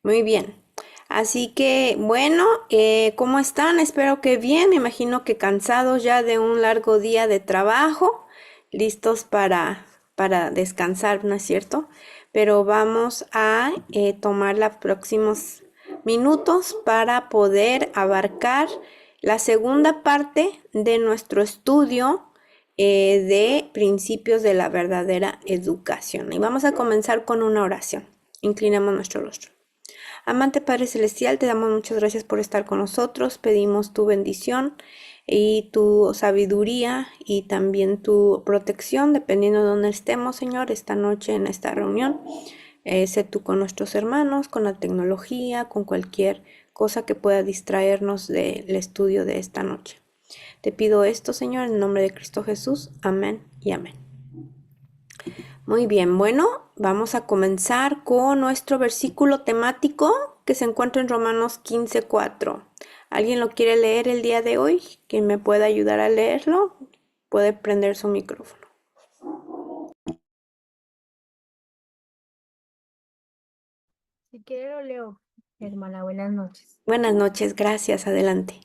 Muy bien. Así que, bueno, ¿cómo están? Espero que bien. Me imagino que cansados ya de un largo día de trabajo, listos para descansar, ¿no es cierto? Pero vamos a tomar los próximos minutos para poder abarcar la segunda parte de nuestro estudio de principios de la verdadera educación. Y vamos a comenzar con una oración. Inclinamos nuestro rostro. Amante Padre Celestial, te damos muchas gracias por estar con nosotros. Pedimos tu bendición y tu sabiduría y también tu protección, dependiendo de dónde estemos, Señor, esta noche en esta reunión. Sé tú con nuestros hermanos, con la tecnología, con cualquier cosa que pueda distraernos del estudio de esta noche. Te pido esto, Señor, en el nombre de Cristo Jesús. Amén y amén. Muy bien, bueno, vamos a comenzar con nuestro versículo temático que se encuentra en Romanos 15:4. ¿Alguien lo quiere leer el día de hoy? ¿Quién me pueda ayudar a leerlo? Puede prender su micrófono. Si quiere lo leo, hermana, buenas noches. Buenas noches, gracias, adelante.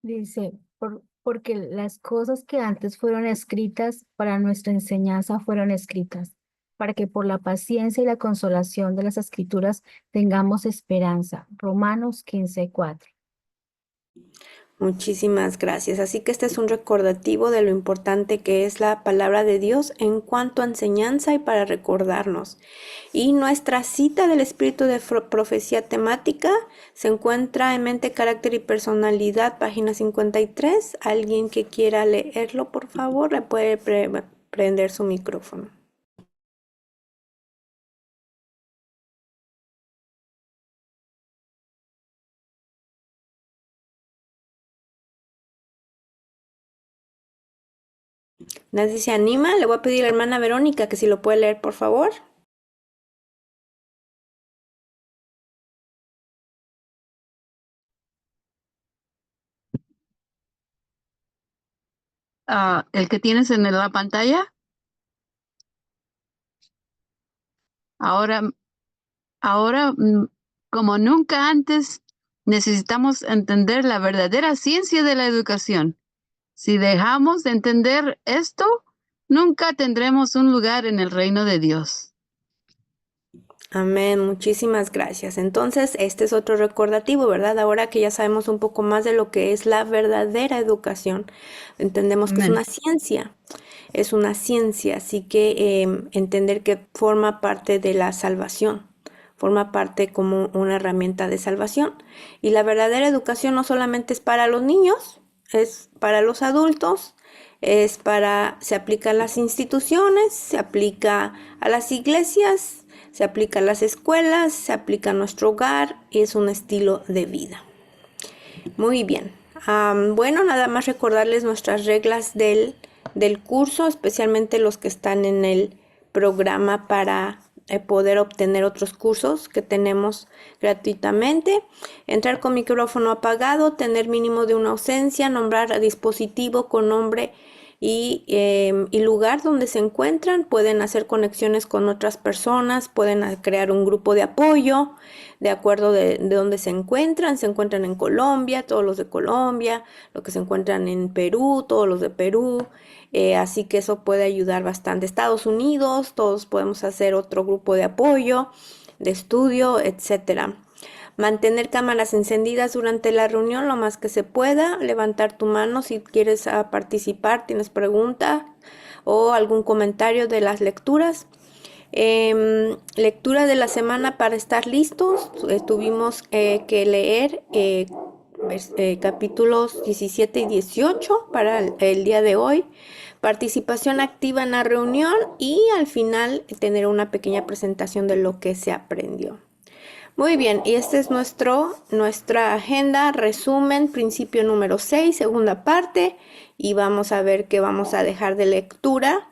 Dice, porque las cosas que antes fueron escritas para nuestra enseñanza fueron escritas, para que por la paciencia y la consolación de las escrituras tengamos esperanza. Romanos 15:4. Muchísimas gracias. Así que este es un recordativo de lo importante que es la palabra de Dios en cuanto a enseñanza y para recordarnos. Y nuestra cita del espíritu de profecía temática se encuentra en Mente, Carácter y Personalidad, página 53. Alguien que quiera leerlo, por favor, le puede prender su micrófono. Nadie se anima. Le voy a pedir a la hermana Verónica que si lo puede leer, por favor. El que tienes en la pantalla. Ahora, ahora, como nunca antes, necesitamos entender la verdadera ciencia de la educación. Si dejamos de entender esto, nunca tendremos un lugar en el reino de Dios. Amén, muchísimas gracias. Entonces, este es otro recordativo, ¿verdad? Ahora que ya sabemos un poco más de lo que es la verdadera educación, entendemos que Amén. es una ciencia, así que entender que forma parte de la salvación, forma parte como una herramienta de salvación. Y la verdadera educación no solamente es para los niños, es para los adultos, se aplica a las instituciones, se aplica a las iglesias, se aplica a las escuelas, se aplica a nuestro hogar y es un estilo de vida. Muy bien. Bueno, nada más recordarles nuestras reglas del curso, especialmente los que están en el programa para poder obtener otros cursos que tenemos gratuitamente. Entrar con micrófono apagado, tener mínimo de una ausencia, nombrar a dispositivo con nombre y lugar donde se encuentran. Pueden hacer conexiones con otras personas, pueden crear un grupo de apoyo de acuerdo de dónde se encuentran. Se encuentran en Colombia, todos los de Colombia, los que se encuentran en Perú, todos los de Perú. Así que eso puede ayudar bastante. Estados Unidos, todos podemos hacer otro grupo de apoyo, de estudio, etcétera. Mantener cámaras encendidas durante la reunión lo más que se pueda. Levantar tu mano si quieres participar, tienes pregunta o algún comentario de las lecturas. Lectura de la semana para estar listos. Tuvimos que leer capítulos 17 y 18 para el día de hoy. Participación activa en la reunión y al final tener una pequeña presentación de lo que se aprendió. Muy bien, y esta es nuestra agenda, resumen, principio número 6, segunda parte, y vamos a ver qué vamos a dejar de lectura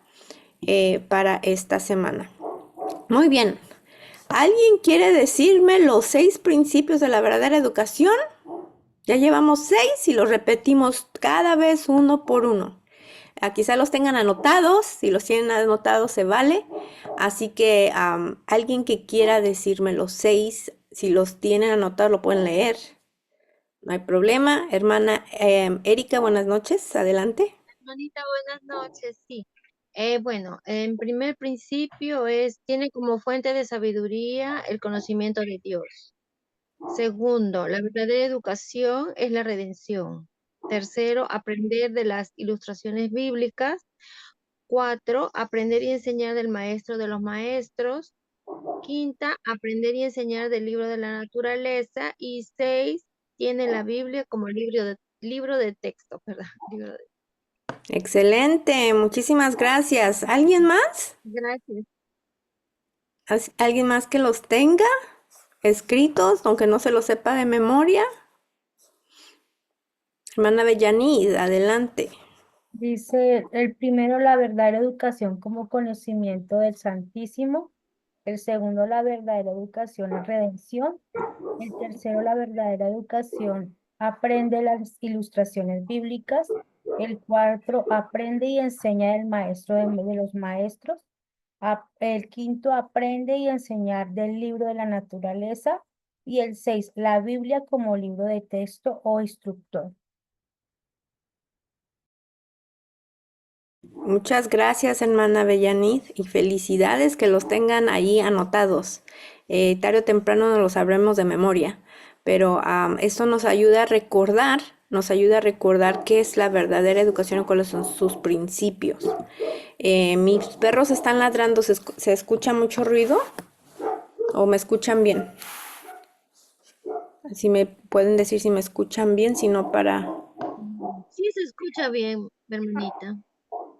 para esta semana. Muy bien, ¿alguien quiere decirme los 6 principios de la verdadera educación? Ya llevamos 6 y los repetimos cada vez uno por uno. quizá los tengan anotados, si los tienen anotados se vale. Así que alguien que quiera decirme los 6, si los tienen anotados lo pueden leer. No hay problema. Hermana Erika, buenas noches, adelante. Hermanita, buenas noches. Sí. Bueno, en primer principio tiene como fuente de sabiduría el conocimiento de Dios. Segundo, la verdadera educación es la redención. Tercero, aprender de las ilustraciones bíblicas. 4, aprender y enseñar del maestro de los maestros. Quinta, aprender y enseñar del libro de la naturaleza. Y 6, tiene la Biblia como libro de texto, ¿verdad? Excelente, muchísimas gracias. ¿Alguien más? Gracias. ¿Alguien más que los tenga escritos, aunque no se los sepa de memoria? Hermana Bellanid, adelante. Dice el primero, la verdadera educación como conocimiento del Santísimo. El segundo, la verdadera educación es redención. El tercero, la verdadera educación aprende las ilustraciones bíblicas. El cuarto, aprende y enseña del maestro de los maestros. El quinto, aprende y enseñar del libro de la naturaleza. Y el 6, la Biblia como libro de texto o instructor. Muchas gracias, hermana Bellanid, y felicidades que los tengan ahí anotados. Tarde o temprano nos los sabremos de memoria, pero esto nos ayuda a recordar qué es la verdadera educación y cuáles son sus principios. Mis perros están ladrando, ¿se escucha mucho ruido? ¿O me escuchan bien? Si me pueden decir si me escuchan bien, si no para... Sí se escucha bien, hermanita.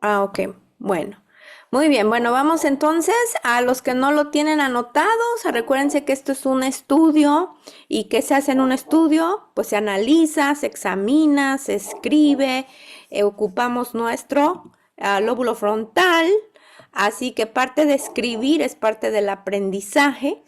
Ok, bueno. Muy bien, bueno, vamos entonces a los que no lo tienen anotado. Recuérdense que esto es un estudio y que se hace en un estudio, pues se analiza, se examina, se escribe, ocupamos nuestro lóbulo frontal, así que parte de escribir es parte del aprendizaje.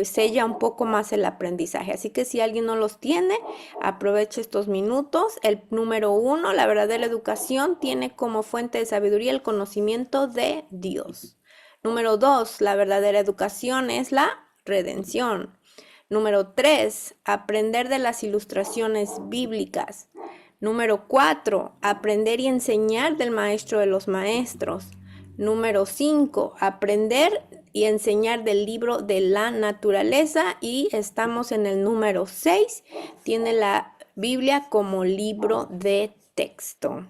Sella un poco más el aprendizaje. Así que si alguien no los tiene, aproveche estos minutos. El número 1, la verdadera educación, tiene como fuente de sabiduría el conocimiento de Dios. Número 2, la verdadera educación es la redención. Número 3, aprender de las ilustraciones bíblicas. Número 4, aprender y enseñar del maestro de los maestros. Número 5, aprender y enseñar del libro de la naturaleza. Y estamos en el número 6, tiene la Biblia como libro de texto.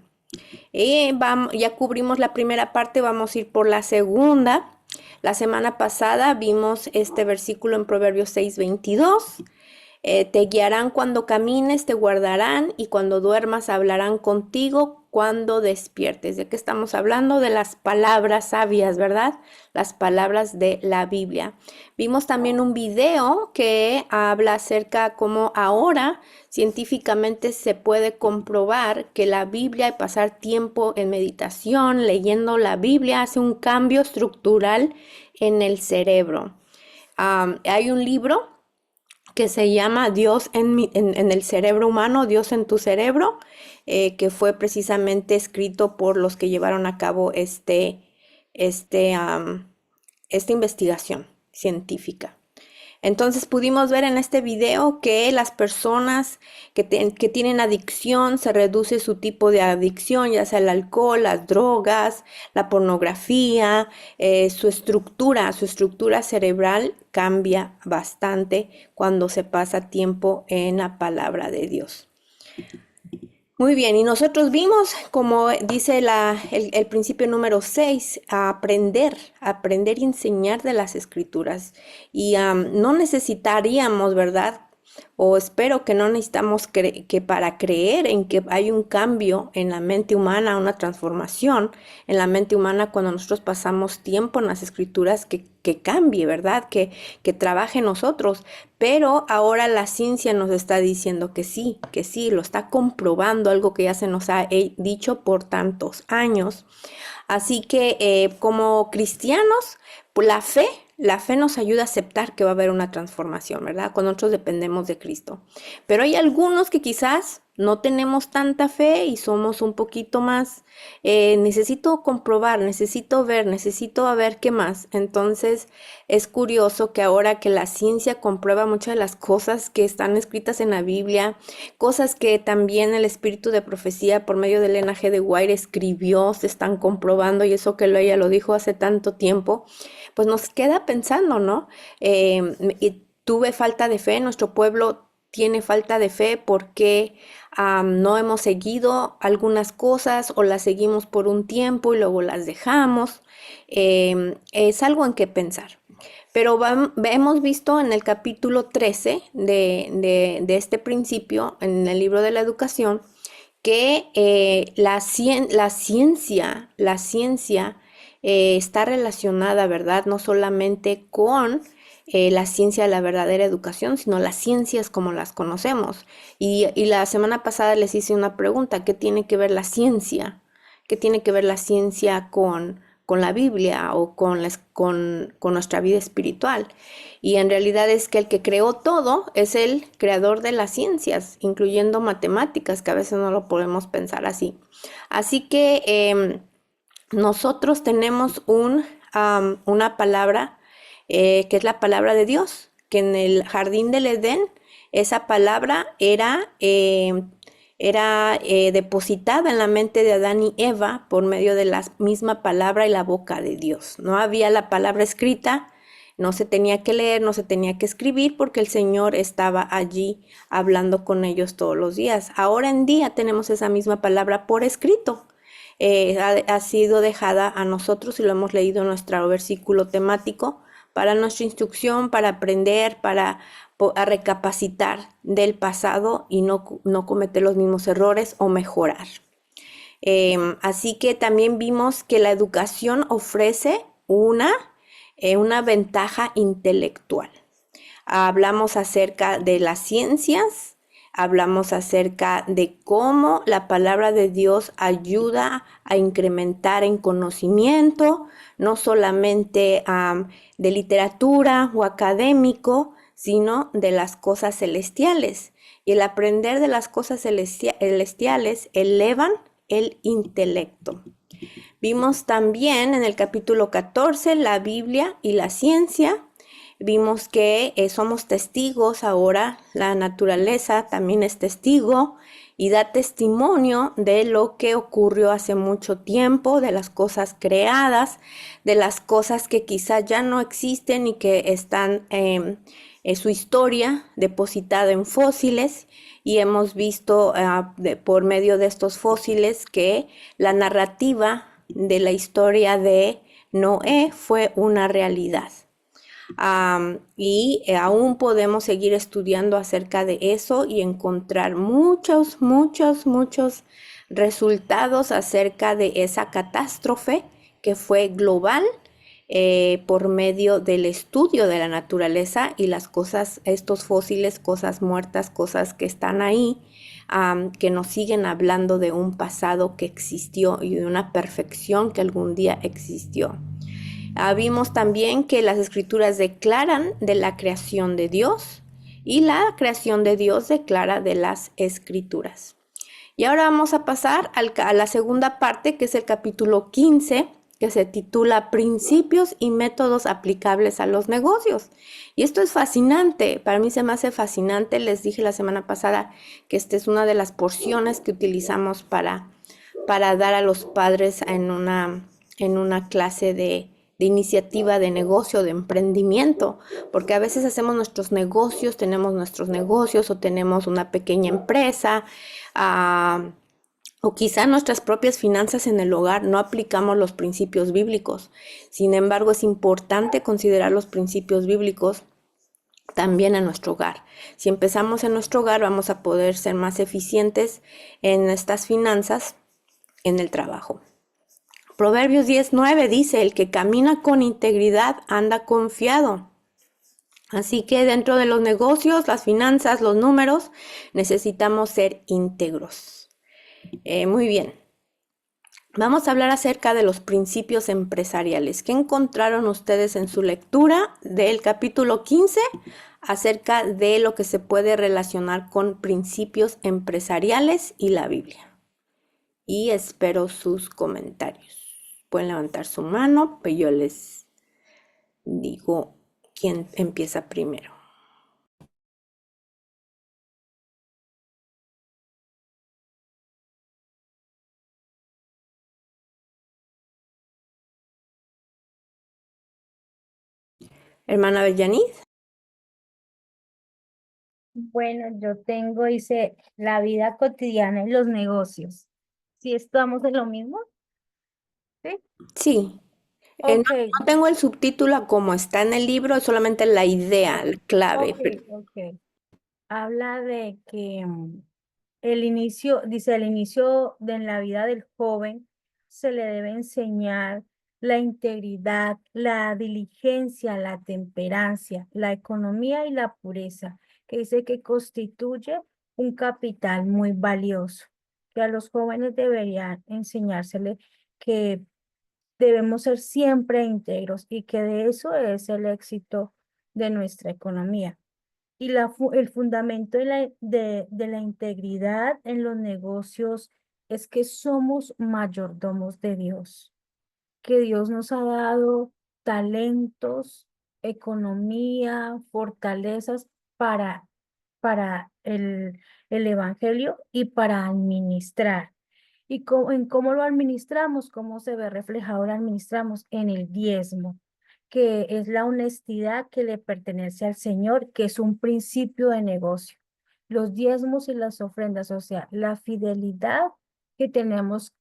Ya cubrimos la primera parte, vamos a ir por la segunda. La semana pasada vimos este versículo en Proverbios 6:22. Te guiarán cuando camines, te guardarán y cuando duermas hablarán contigo cuando despiertes. ¿De qué estamos hablando? De las palabras sabias, ¿verdad? Las palabras de la Biblia. Vimos también un video que habla acerca cómo ahora científicamente se puede comprobar que la Biblia y pasar tiempo en meditación, leyendo la Biblia, hace un cambio estructural en el cerebro. Hay un libro que se llama Dios en el cerebro humano, Dios en tu cerebro, que fue precisamente escrito por los que llevaron a cabo esta investigación científica. Entonces pudimos ver en este video que las personas que tienen adicción, se reduce su tipo de adicción, ya sea el alcohol, las drogas, la pornografía, su estructura cerebral cambia bastante cuando se pasa tiempo en la palabra de Dios. Muy bien, y nosotros vimos, como dice el principio número 6, a aprender y enseñar de las escrituras. Y no necesitaríamos, ¿verdad? O espero que no necesitamos que para creer en que hay un cambio en la mente humana, una transformación en la mente humana cuando nosotros pasamos tiempo en las escrituras, que cambie, ¿verdad? Que trabaje en nosotros. Pero ahora la ciencia nos está diciendo que sí, lo está comprobando, algo que ya se nos ha dicho por tantos años. Así que como cristianos, pues la fe nos ayuda a aceptar que va a haber una transformación, ¿verdad? Cuando nosotros dependemos de Cristo. Pero hay algunos que quizás no tenemos tanta fe y somos un poquito más, necesito comprobar, necesito ver qué más. Entonces es curioso que ahora que la ciencia comprueba muchas de las cosas que están escritas en la Biblia, cosas que también el espíritu de profecía por medio de Elena G. de White escribió, se están comprobando, y eso que ella lo dijo hace tanto tiempo, pues nos queda pensando, ¿no? Y tuve falta de fe, nuestro pueblo tiene falta de fe porque no hemos seguido algunas cosas o las seguimos por un tiempo y luego las dejamos. Es algo en qué pensar. Pero hemos visto en el capítulo 13 de este principio, en el libro de la educación, que la ciencia está relacionada, ¿verdad? No solamente con la ciencia de la verdadera educación, sino las ciencias como las conocemos. Y la semana pasada les hice una pregunta: ¿qué tiene que ver la ciencia? ¿Qué tiene que ver la ciencia con la Biblia o con nuestra vida espiritual? Y en realidad es que el que creó todo es el creador de las ciencias, incluyendo matemáticas, que a veces no lo podemos pensar así. Así que nosotros tenemos una palabra que es la palabra de Dios, que en el jardín del Edén esa palabra era depositada en la mente de Adán y Eva por medio de la misma palabra y la boca de Dios. No había la palabra escrita, no se tenía que leer, no se tenía que escribir, porque el Señor estaba allí hablando con ellos todos los días. Ahora en día tenemos esa misma palabra por escrito. Ha sido dejada a nosotros y lo hemos leído en nuestro versículo temático para nuestra instrucción, para aprender, para recapacitar del pasado y no cometer los mismos errores o mejorar. Así que también vimos que la educación ofrece una ventaja intelectual. Hablamos acerca de las ciencias, hablamos acerca de cómo la palabra de Dios ayuda a incrementar en conocimiento, no solamente de literatura o académico, sino de las cosas celestiales. Y el aprender de las cosas celestiales elevan el intelecto. Vimos también en el capítulo 14 la Biblia y la ciencia. Vimos que somos testigos ahora, la naturaleza también es testigo y da testimonio de lo que ocurrió hace mucho tiempo, de las cosas creadas, de las cosas que quizá ya no existen y que están su historia depositada en fósiles. Y hemos visto por medio de estos fósiles que la narrativa de la historia de Noé fue una realidad. Y aún podemos seguir estudiando acerca de eso y encontrar muchos resultados acerca de esa catástrofe que fue global por medio del estudio de la naturaleza y las cosas, estos fósiles, cosas muertas, cosas que están ahí, que nos siguen hablando de un pasado que existió y de una perfección que algún día existió. Vimos también que las escrituras declaran de la creación de Dios y la creación de Dios declara de las escrituras. Y ahora vamos a pasar a la segunda parte, que es el capítulo 15, que se titula Principios y métodos aplicables a los negocios. Y esto es fascinante, para mí se me hace fascinante. Les dije la semana pasada que esta es una de las porciones que utilizamos para dar a los padres en una clase de iniciativa de negocio, de emprendimiento, porque a veces hacemos nuestros negocios, tenemos nuestros negocios o tenemos una pequeña empresa, o quizá nuestras propias finanzas en el hogar, no aplicamos los principios bíblicos. Sin embargo, es importante considerar los principios bíblicos también en nuestro hogar. Si empezamos en nuestro hogar, vamos a poder ser más eficientes en estas finanzas en el trabajo. Proverbios 10:9 dice: el que camina con integridad anda confiado. Así que dentro de los negocios, las finanzas, los números, necesitamos ser íntegros. Muy bien. Vamos a hablar acerca de los principios empresariales. ¿Qué encontraron ustedes en su lectura del capítulo 15 acerca de lo que se puede relacionar con principios empresariales y la Biblia? Y espero sus comentarios. Pueden levantar su mano, pues yo les digo quién empieza primero. Hermana Bellanid. Bueno, yo tengo, dice, la vida cotidiana y los negocios. ¿Sí estamos en lo mismo? Sí. Sí. No, Ok, no tengo el subtítulo como está en el libro, es solamente la idea, la clave. ok, ok. Habla de que el inicio, dice, el inicio de en la vida del joven se le debe enseñar la integridad, la diligencia, la temperancia, la economía y la pureza, que dice que constituye un capital muy valioso, que a los jóvenes deberían enseñársele que debemos ser siempre íntegros y que de eso es el éxito de nuestra economía. Y el fundamento de la integridad en los negocios es que somos mayordomos de Dios, que Dios nos ha dado talentos, economía, fortalezas para, para el evangelio y para administrar. ¿Y en cómo lo administramos? ¿Cómo se ve reflejado lo administramos? En el diezmo, que es la honestidad que le pertenece al Señor, que es un principio de negocio. Los diezmos y las ofrendas, o sea, la fidelidad que tengamos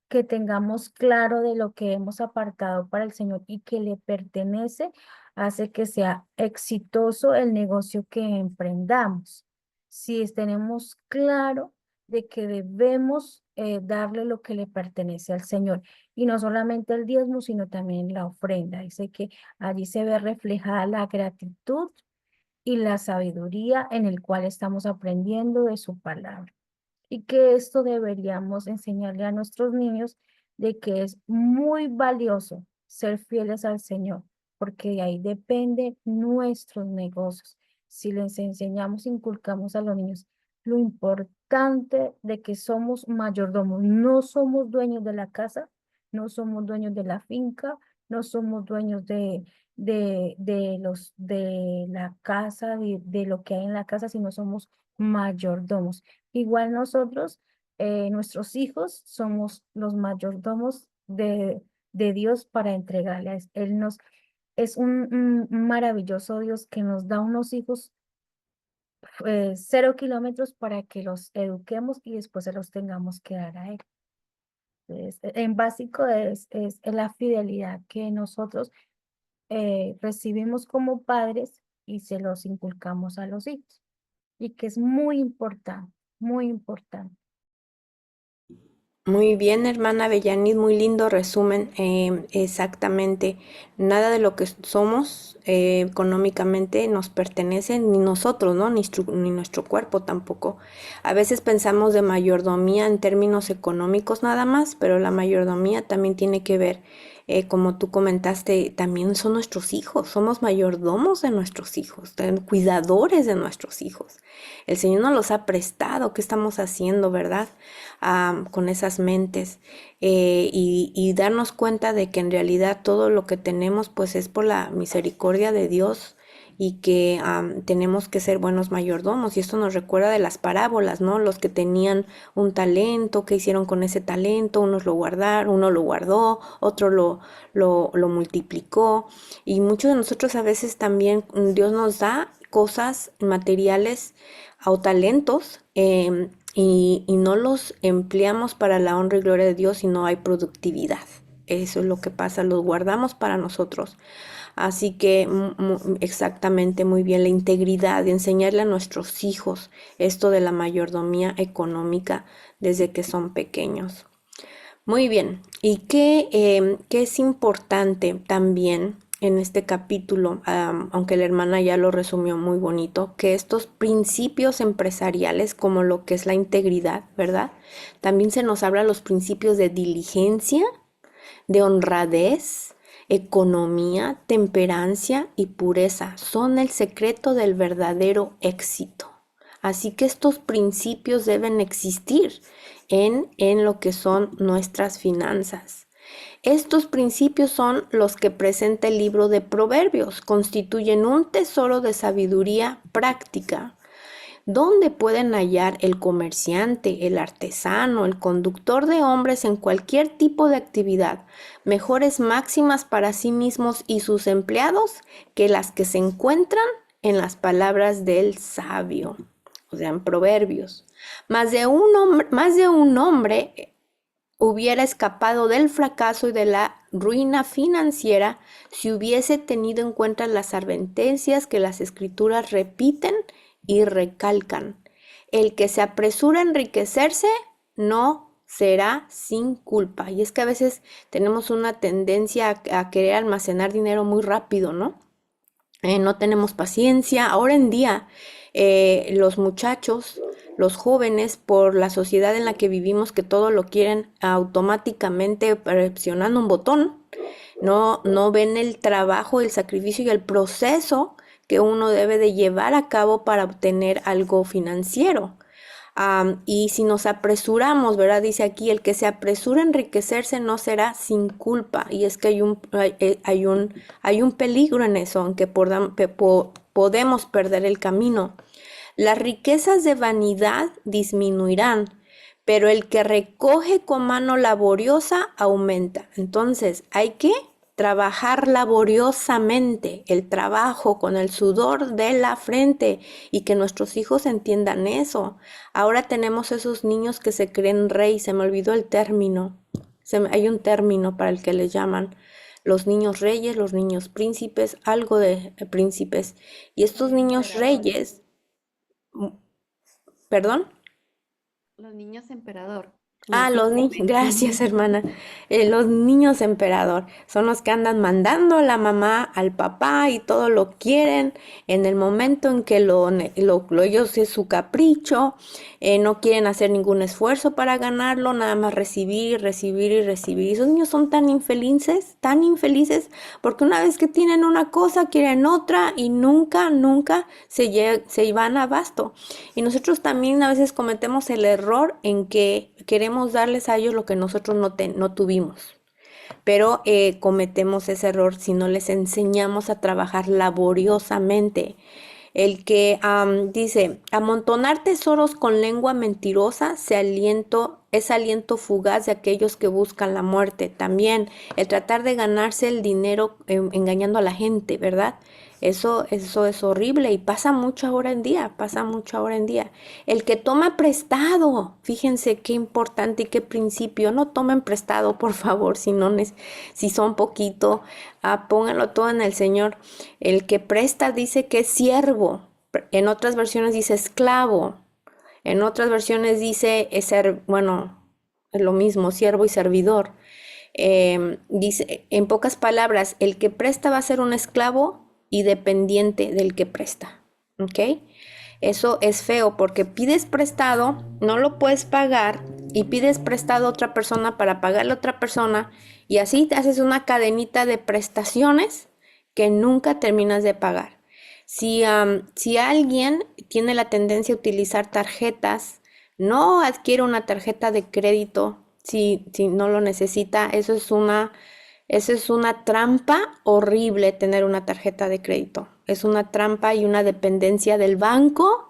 claro de lo que hemos apartado para el Señor y que le pertenece, hace que sea exitoso el negocio que emprendamos. Si tenemos claro de que debemos darle lo que le pertenece al Señor. Y no solamente el diezmo, sino también la ofrenda. Dice que allí se ve reflejada la gratitud y la sabiduría en el cual estamos aprendiendo de su palabra. Y que esto deberíamos enseñarle a nuestros niños de que es muy valioso ser fieles al Señor, porque de ahí depende nuestros negocios. Si les enseñamos, inculcamos a los niños lo importante de que somos mayordomos, no somos dueños de la casa, no somos dueños de la finca, no somos dueños de la casa, de lo que hay en la casa, sino somos mayordomos. Igual nosotros, nuestros hijos, somos los mayordomos de Dios para entregarles. Él nos es un maravilloso Dios que nos da unos hijos 0 kilómetros para que los eduquemos y después se los tengamos que dar a Él. Entonces, en básico es la fidelidad que nosotros recibimos como padres y se los inculcamos a los hijos. Y que es muy importante, muy importante. Muy bien, hermana Bellanid, muy lindo resumen. Exactamente, nada de lo que somos económicamente nos pertenece, ni nosotros, ¿no? Ni nuestro cuerpo tampoco. A veces pensamos de mayordomía en términos económicos nada más, pero la mayordomía también tiene que ver, como tú comentaste, también son nuestros hijos, somos mayordomos de nuestros hijos, cuidadores de nuestros hijos. El Señor nos los ha prestado, ¿qué estamos haciendo, verdad? Con esas mentes, y darnos cuenta de que en realidad todo lo que tenemos pues es por la misericordia de Dios y que tenemos que ser buenos mayordomos. Y esto nos recuerda de las parábolas, ¿no? Los que tenían un talento, ¿qué hicieron con ese talento? Unos lo guardaron, uno lo guardó, otro lo multiplicó. Y muchos de nosotros a veces también Dios nos da cosas materiales o talentos, y no los empleamos para la honra y gloria de Dios y no hay productividad. Eso es lo que pasa, los guardamos para nosotros. Así que exactamente, muy bien, la integridad, de enseñarle a nuestros hijos esto de la mayordomía económica desde que son pequeños. Muy bien, y qué es importante también en este capítulo, aunque la hermana ya lo resumió muy bonito, que estos principios empresariales, como lo que es la integridad, ¿verdad? También se nos habla los principios de diligencia de honradez, economía, temperancia y pureza. Son el secreto del verdadero éxito. Así que estos principios deben existir en lo que son nuestras finanzas. Estos principios son los que presenta el libro de Proverbios. Constituyen un tesoro de sabiduría práctica, donde pueden hallar el comerciante, el artesano, el conductor de hombres en cualquier tipo de actividad, mejores máximas para sí mismos y sus empleados que las que se encuentran en las palabras del sabio, o sea, en Proverbios. Más de un hombre hubiera escapado del fracaso y de la ruina financiera si hubiese tenido en cuenta las advertencias que las escrituras repiten y recalcan. El que se apresura a enriquecerse no será sin culpa. Y es que a veces tenemos una tendencia a querer almacenar dinero muy rápido, ¿no? No tenemos paciencia. Ahora en día, los muchachos, los jóvenes, por la sociedad en la que vivimos, que todo lo quieren automáticamente presionando un botón, no ven el trabajo, el sacrificio y el proceso que uno debe de llevar a cabo para obtener algo financiero. Y si nos apresuramos, ¿verdad? Dice aquí, el que se apresura a enriquecerse no será sin culpa. Y es que hay un peligro en eso, aunque podemos perder el camino. Las riquezas de vanidad disminuirán, pero el que recoge con mano laboriosa aumenta. Entonces, hay que trabajar laboriosamente, el trabajo con el sudor de la frente, y que nuestros hijos entiendan eso. Ahora tenemos esos niños que se creen rey, se me olvidó el término. Hay un término para el que les llaman los niños reyes, los niños príncipes, algo de príncipes. Y estos niños reyes, ¿perdón? Los niños emperador. Los niños, gracias hermana. Los niños emperador son los que andan mandando a la mamá, al papá, y todo lo quieren en el momento en que ellos es su capricho. No quieren hacer ningún esfuerzo para ganarlo, nada más recibir, recibir y recibir. Y esos niños son tan infelices, porque una vez que tienen una cosa, quieren otra y nunca se van a abasto. Y nosotros también a veces cometemos el error en que queremos darles a ellos lo que nosotros no tuvimos. Pero cometemos ese error si no les enseñamos a trabajar laboriosamente. El que dice, amontonar tesoros con lengua mentirosa es aliento fugaz de aquellos que buscan la muerte. También el tratar de ganarse el dinero engañando a la gente, ¿verdad? Eso es horrible y pasa mucho ahora en día, El que toma prestado, fíjense qué importante y qué principio. No tomen prestado, por favor, si son poquito, pónganlo todo en el Señor. El que presta dice que es siervo, en otras versiones dice esclavo, en otras versiones dice es lo mismo, siervo y servidor. Dice, en pocas palabras, el que presta va a ser un esclavo y dependiente del que presta, ¿ok? Eso es feo porque pides prestado, no lo puedes pagar y pides prestado a otra persona para pagarle a otra persona, y así te haces una cadenita de prestaciones que nunca terminas de pagar. Si alguien tiene la tendencia a utilizar tarjetas, no adquiere una tarjeta de crédito si no lo necesita. Eso es una trampa horrible, tener una tarjeta de crédito. Es una trampa y una dependencia del banco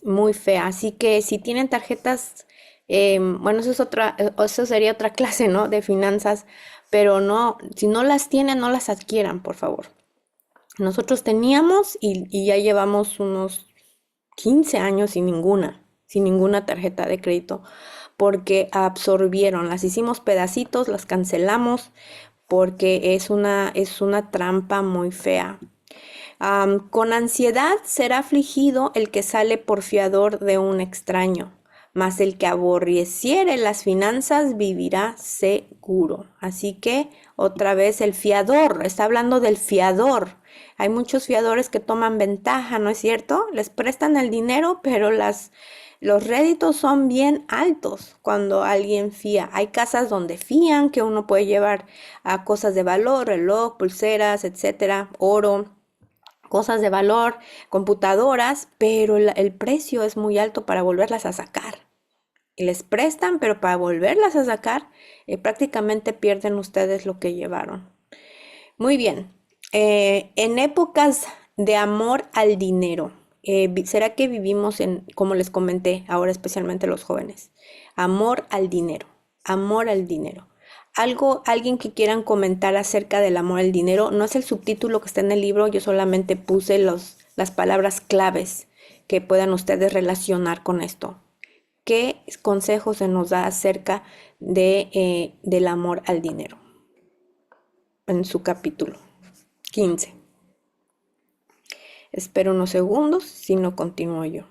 muy fea. Así que si tienen tarjetas, eso sería otra clase, ¿no? De finanzas, pero no, si no las tienen, no las adquieran, por favor. Nosotros teníamos y ya llevamos unos 15 años sin ninguna tarjeta de crédito, porque absorbieron, las hicimos pedacitos, las cancelamos, porque es una trampa muy fea. Con ansiedad será afligido el que sale por fiador de un extraño, mas el que aborreciere las finanzas vivirá seguro. Así que otra vez el fiador, está hablando del fiador. Hay muchos fiadores que toman ventaja, ¿no es cierto? Les prestan el dinero, pero los réditos son bien altos cuando alguien fía. Hay casas donde fían que uno puede llevar a cosas de valor, reloj, pulseras, etcétera, oro, cosas de valor, computadoras, pero el precio es muy alto para volverlas a sacar. Y les prestan, pero para volverlas a sacar, prácticamente pierden ustedes lo que llevaron. Muy bien. En épocas de amor al dinero, ¿será que vivimos en, como les comenté, ahora especialmente los jóvenes? Amor al dinero, amor al dinero. Alguien que quieran comentar acerca del amor al dinero, no es el subtítulo que está en el libro, yo solamente puse las palabras claves que puedan ustedes relacionar con esto. ¿Qué consejos se nos da acerca del amor al dinero? En su capítulo 15. Espero unos segundos, si no continúo yo.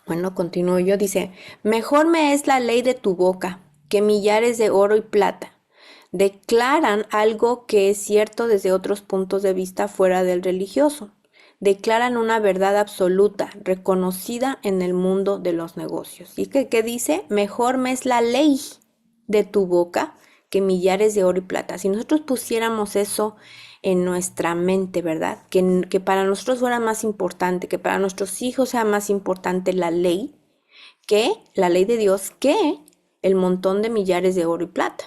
Bueno, continúo yo. Dice, mejor me es la ley de tu boca que millares de oro y plata. Declaran algo que es cierto desde otros puntos de vista fuera del religioso. Declaran una verdad absoluta, reconocida en el mundo de los negocios. ¿Y qué dice? Mejor me es la ley de tu boca que millares de oro y plata. Si nosotros pusiéramos eso en nuestra mente, ¿verdad? Que para nosotros fuera más importante, que para nuestros hijos sea más importante la ley de Dios, que el montón de millares de oro y plata.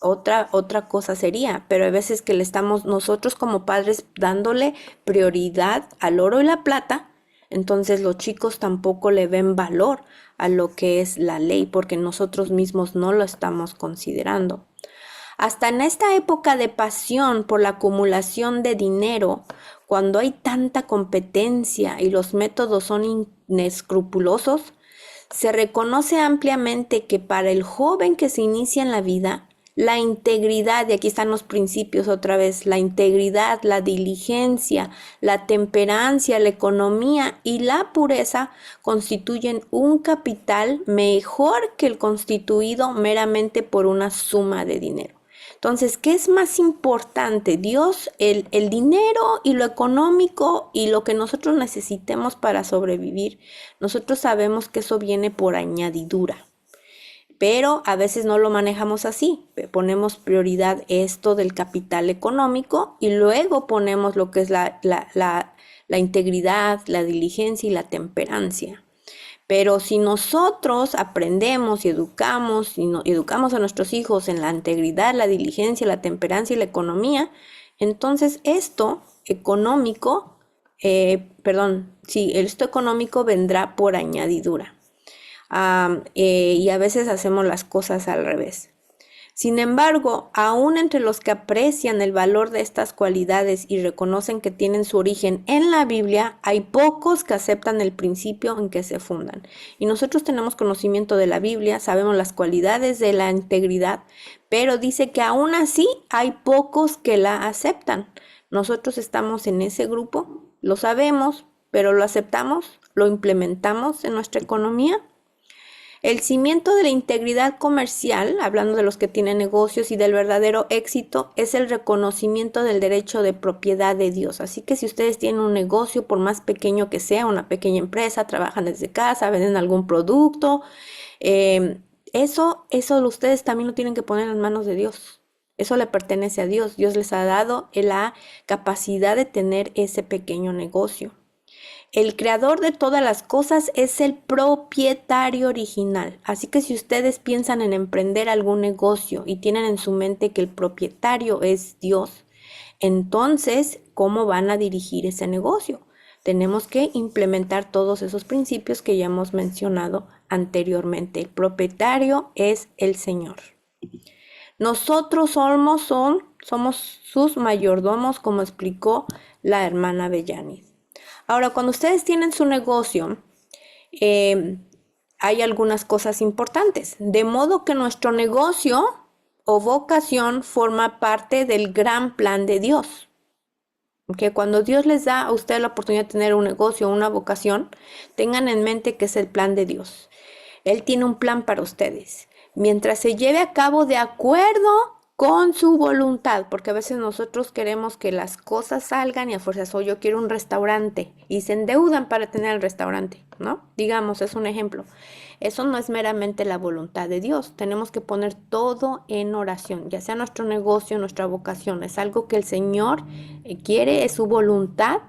Otra cosa sería, pero hay veces que le estamos nosotros como padres dándole prioridad al oro y la plata, entonces los chicos tampoco le ven valor a lo que es la ley, porque nosotros mismos no lo estamos considerando. Hasta en esta época de pasión por la acumulación de dinero, cuando hay tanta competencia y los métodos son inescrupulosos, se reconoce ampliamente que para el joven que se inicia en la vida, la integridad, y aquí están los principios otra vez, la integridad, la diligencia, la temperancia, la economía y la pureza constituyen un capital mejor que el constituido meramente por una suma de dinero. Entonces, ¿qué es más importante? Dios, el dinero y lo económico y lo que nosotros necesitemos para sobrevivir. Nosotros sabemos que eso viene por añadidura, pero a veces no lo manejamos así. Ponemos prioridad esto del capital económico y luego ponemos lo que es la integridad, la diligencia y la temperancia. Pero si nosotros aprendemos y educamos a nuestros hijos en la integridad, la diligencia, la temperancia y la economía, entonces esto económico vendrá por añadidura. Y a veces hacemos las cosas al revés. Sin embargo, aún entre los que aprecian el valor de estas cualidades y reconocen que tienen su origen en la Biblia, hay pocos que aceptan el principio en que se fundan. Y nosotros tenemos conocimiento de la Biblia, sabemos las cualidades de la integridad, pero dice que aún así hay pocos que la aceptan. Nosotros estamos en ese grupo, lo sabemos, pero lo aceptamos, lo implementamos en nuestra economía. El cimiento de la integridad comercial, hablando de los que tienen negocios y del verdadero éxito, es el reconocimiento del derecho de propiedad de Dios. Así que si ustedes tienen un negocio, por más pequeño que sea, una pequeña empresa, trabajan desde casa, venden algún producto, eso ustedes también lo tienen que poner en las manos de Dios. Eso le pertenece a Dios. Dios les ha dado la capacidad de tener ese pequeño negocio. El creador de todas las cosas es el propietario original. Así que si ustedes piensan en emprender algún negocio y tienen en su mente que el propietario es Dios, entonces, ¿cómo van a dirigir ese negocio? Tenemos que implementar todos esos principios que ya hemos mencionado anteriormente. El propietario es el Señor. Nosotros somos sus mayordomos, como explicó la hermana Bellanis. Ahora, cuando ustedes tienen su negocio, hay algunas cosas importantes, de modo que nuestro negocio o vocación forma parte del gran plan de Dios. Que cuando Dios les da a usted la oportunidad de tener un negocio o una vocación, tengan en mente que es el plan de Dios. Él tiene un plan para ustedes. Mientras se lleve a cabo de acuerdo con su voluntad, porque a veces nosotros queremos que las cosas salgan y a fuerzas, o yo quiero un restaurante y se endeudan para tener el restaurante, ¿no? Digamos, es un ejemplo. Eso no es meramente la voluntad de Dios. Tenemos que poner todo en oración, ya sea nuestro negocio, nuestra vocación. Es algo que el Señor quiere, es su voluntad.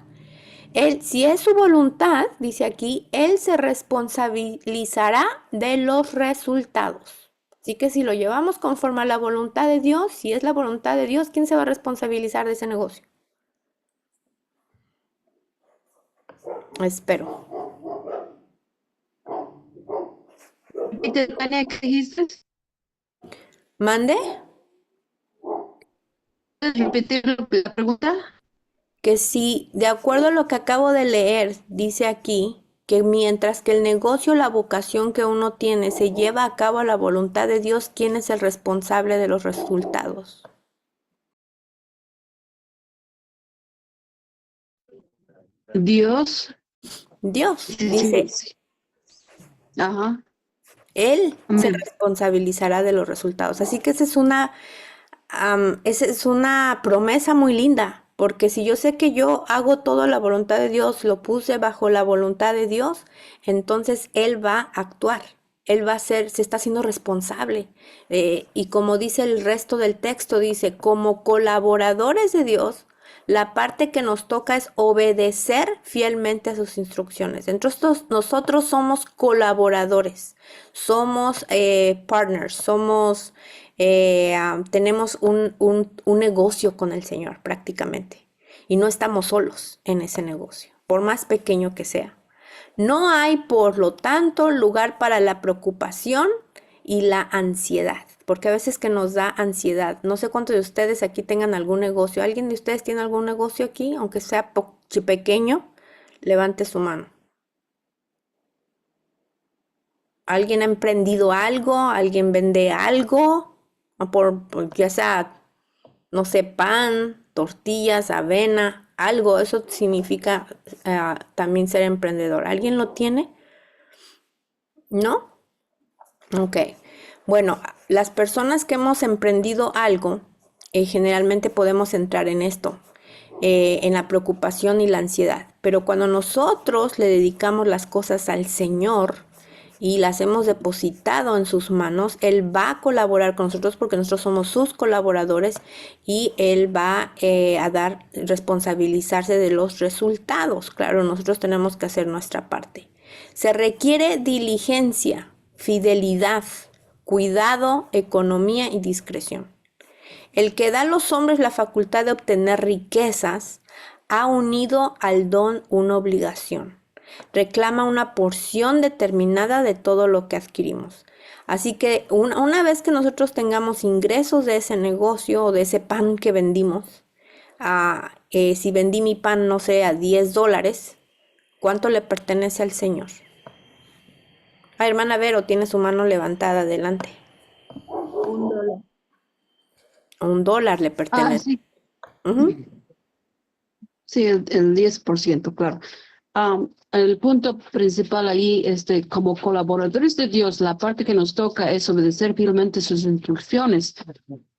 Él, si es su voluntad, dice aquí, Él se responsabilizará de los resultados. Así que si lo llevamos conforme a la voluntad de Dios, si es la voluntad de Dios, ¿quién se va a responsabilizar de ese negocio? Espero. Repite, Tania, ¿qué dijiste? ¿Mande? ¿Puedes repetir la pregunta? Que si, de acuerdo a lo que acabo de leer, dice aquí, que mientras que el negocio, la vocación que uno tiene se lleva a cabo a la voluntad de Dios, ¿quién es el responsable de los resultados? Dios. Dios, Sí, dice, sí. Ajá. Él se Amén. responsabilizará de los resultados. Así que esa es una promesa muy linda, porque si yo sé que yo hago todo a la voluntad de Dios, lo puse bajo la voluntad de Dios, entonces Él va a actuar. Él va a ser, se está haciendo responsable. Y como dice el resto del texto, dice, como colaboradores de Dios, la parte que nos toca es obedecer fielmente a sus instrucciones. Entonces nosotros somos colaboradores, somos partners, tenemos un negocio con el Señor prácticamente. Y no estamos solos en ese negocio, por más pequeño que sea. No hay, por lo tanto, lugar para la preocupación y la ansiedad, porque a veces que nos da ansiedad. No sé cuántos de ustedes aquí tengan algún negocio. ¿Alguien de ustedes tiene algún negocio aquí, aunque sea pequeño? Levante su mano. ¿Alguien ha emprendido algo? ¿Alguien vende algo? Ya sea, no sé, pan, tortillas, avena, algo. Eso significa también ser emprendedor. ¿Alguien lo tiene? ¿No? Ok. Bueno, las personas que hemos emprendido algo, generalmente podemos entrar en esto, en la preocupación y la ansiedad. Pero cuando nosotros le dedicamos las cosas al Señor y las hemos depositado en sus manos, Él va a colaborar con nosotros porque nosotros somos sus colaboradores y Él va responsabilizarse de los resultados. Claro, nosotros tenemos que hacer nuestra parte. Se requiere diligencia, fidelidad, cuidado, economía y discreción. El que da a los hombres la facultad de obtener riquezas ha unido al don una obligación. Reclama una porción determinada de todo lo que adquirimos. Así que una vez que nosotros tengamos ingresos de ese negocio o de ese pan que vendimos, si vendí mi pan, no sé, a $10, ¿cuánto le pertenece al Señor? Hermana Vero, tiene su mano levantada, adelante. $1. $1 le pertenece. Sí. Ujú. Sí, el 10%, claro. El punto principal ahí, como colaboradores de Dios, la parte que nos toca es obedecer fielmente sus instrucciones.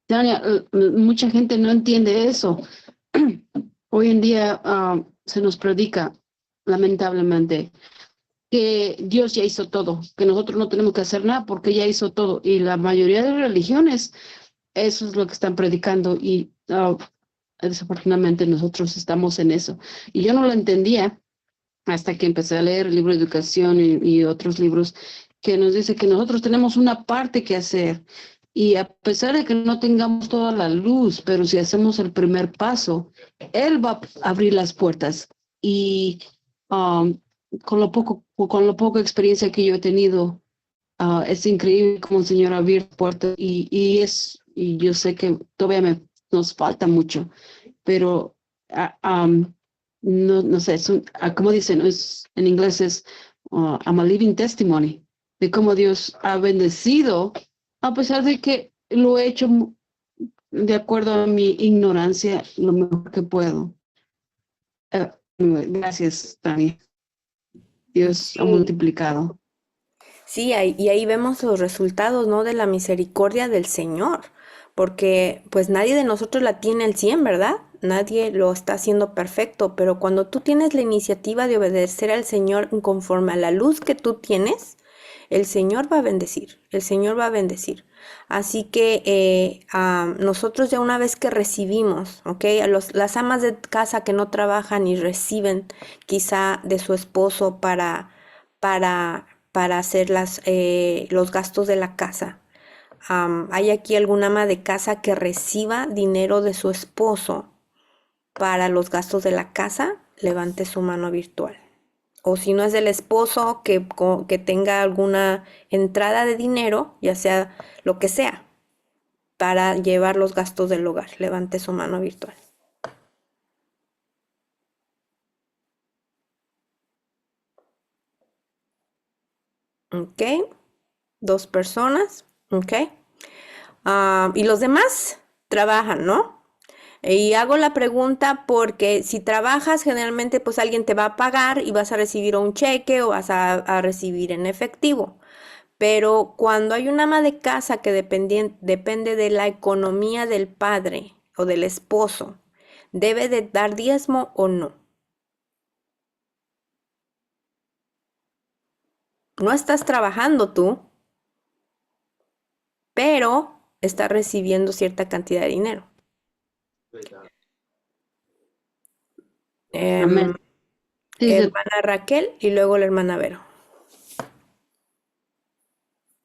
Tania, mucha gente no entiende eso. Hoy en día se nos predica, lamentablemente, que Dios ya hizo todo, que nosotros no tenemos que hacer nada porque ya hizo todo. Y la mayoría de religiones, eso es lo que están predicando y desafortunadamente nosotros estamos en eso. Y yo no lo entendía hasta que empecé a leer el libro de educación y otros libros que nos dice que nosotros tenemos una parte que hacer. Y a pesar de que no tengamos toda la luz, pero si hacemos el primer paso, Él va a abrir las puertas. Y con lo poco experiencia que yo he tenido, es increíble cómo el Señor ha abierto puertas y yo sé que todavía nos falta mucho, pero no sé, como dicen, en inglés I'm a living testimony de cómo Dios ha bendecido, a pesar de que lo he hecho de acuerdo a mi ignorancia lo mejor que puedo. Gracias, Tania. Dios ha Sí. multiplicado. Sí, y ahí vemos los resultados, ¿no? De la misericordia del Señor, porque pues nadie de nosotros la tiene al 100, ¿verdad? Nadie lo está haciendo perfecto, pero cuando tú tienes la iniciativa de obedecer al Señor conforme a la luz que tú tienes, el Señor va a bendecir, el Señor va a bendecir. Así que nosotros ya una vez que recibimos, ¿ok? Las amas de casa que no trabajan y reciben quizá de su esposo para hacer los gastos de la casa. ¿Hay aquí alguna ama de casa que reciba dinero de su esposo para los gastos de la casa? Levante su mano virtual. O si no es del esposo, que tenga alguna entrada de dinero, ya sea lo que sea, para llevar los gastos del hogar. Levante su mano virtual. Ok, 2 personas. Ok. Y los demás trabajan, ¿no? Y hago la pregunta porque si trabajas, generalmente pues alguien te va a pagar y vas a recibir un cheque o vas a recibir en efectivo. Pero cuando hay una ama de casa que depende de la economía del padre o del esposo, ¿debe de dar diezmo o no? No estás trabajando tú, pero estás recibiendo cierta cantidad de dinero. Amén. Sí, Hermana Raquel y luego la hermana Vero.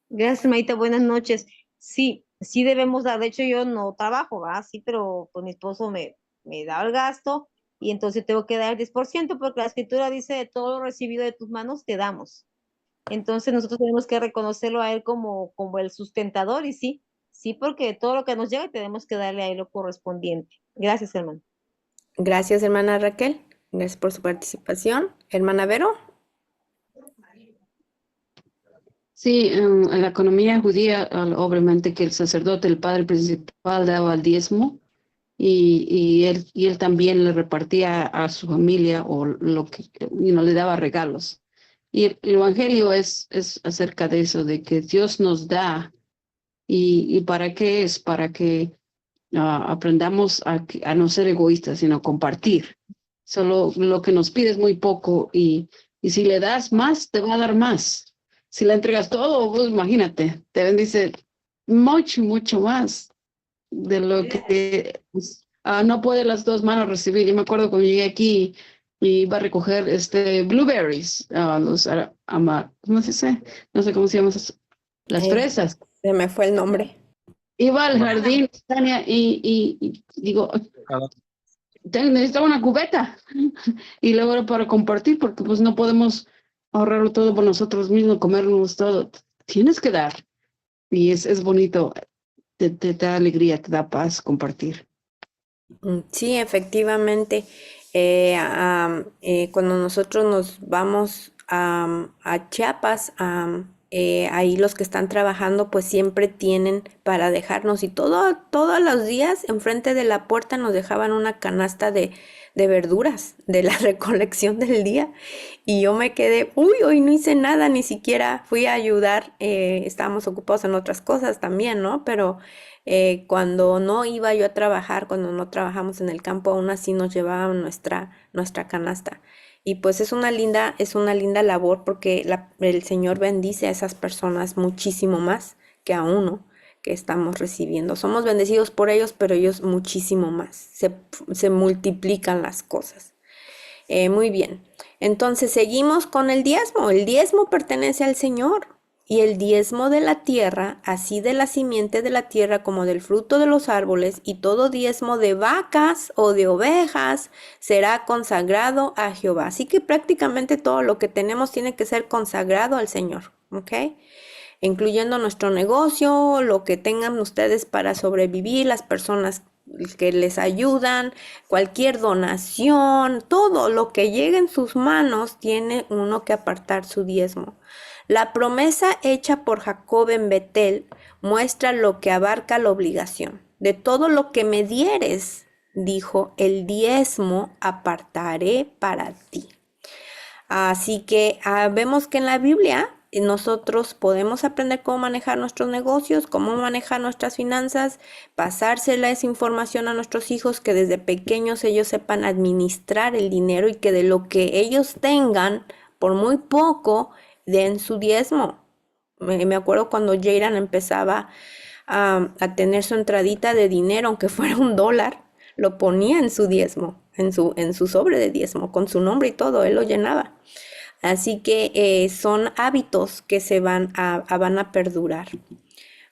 Gracias, Maite. Buenas noches. Sí, sí debemos dar. De hecho, yo no trabajo, ¿verdad? Sí, pero pues mi esposo me da el gasto y entonces tengo que dar el 10% porque la escritura dice, de todo lo recibido de tus manos te damos. Entonces nosotros tenemos que reconocerlo a él como el sustentador y sí, sí, porque todo lo que nos llega tenemos que darle a él lo correspondiente. Gracias, hermano. Gracias, hermana Raquel. Gracias por su participación. Hermana Vero. sí, en la economía judía, obviamente que el sacerdote, el padre principal, daba el diezmo y él también le repartía a su familia o lo que, le daba regalos. Y el evangelio es acerca de eso, de que Dios nos da. ¿Y para qué es? Para que aprendamos a no ser egoístas, sino compartir. Solo lo que nos pide es muy poco y si le das más, te va a dar más. Si le entregas todo, pues imagínate, te bendice mucho, mucho más de lo que pues, no puede las dos manos recibir. Yo me acuerdo cuando llegué aquí y iba a recoger blueberries, ¿cómo se dice? No sé cómo se llaman las Eh, fresas. Se me fue el nombre. Iba al jardín, Tania, y digo, necesitaba una cubeta. Y luego era para compartir, porque pues no podemos ahorrarlo todo por nosotros mismos, comernos todo. Tienes que dar. Y es bonito, te da alegría, te da paz compartir. Sí, efectivamente. Cuando nosotros nos vamos a Chiapas, ahí los que están trabajando pues siempre tienen para dejarnos y todos los días enfrente de la puerta nos dejaban una canasta de verduras de la recolección del día y yo me quedé, uy, hoy no hice nada, ni siquiera fui a ayudar, estábamos ocupados en otras cosas también, ¿no? Pero cuando no iba yo a trabajar, cuando no trabajamos en el campo, aún así nos llevaban nuestra canasta. Y pues es una linda labor porque el Señor bendice a esas personas muchísimo más que a uno que estamos recibiendo. Somos bendecidos por ellos, pero ellos muchísimo más. Se multiplican las cosas. Muy bien. Entonces seguimos con el diezmo. El diezmo pertenece al Señor. Y el diezmo de la tierra, así de la simiente de la tierra como del fruto de los árboles, y todo diezmo de vacas o de ovejas será consagrado a Jehová. Así que prácticamente todo lo que tenemos tiene que ser consagrado al Señor, ¿ok? Incluyendo nuestro negocio, lo que tengan ustedes para sobrevivir, las personas que les ayudan, cualquier donación, todo lo que llegue en sus manos tiene uno que apartar su diezmo. La promesa hecha por Jacob en Betel muestra lo que abarca la obligación. De todo lo que me dieres, dijo, el diezmo apartaré para ti. Así que vemos que en la Biblia nosotros podemos aprender cómo manejar nuestros negocios, cómo manejar nuestras finanzas, pasársela esa información a nuestros hijos, que desde pequeños ellos sepan administrar el dinero y que de lo que ellos tengan, por muy poco, den su diezmo. Me acuerdo cuando Jairan empezaba a tener su entradita de dinero, aunque fuera $1, lo ponía en su diezmo, en su sobre de diezmo, con su nombre y todo, él lo llenaba. Así que son hábitos que van a perdurar.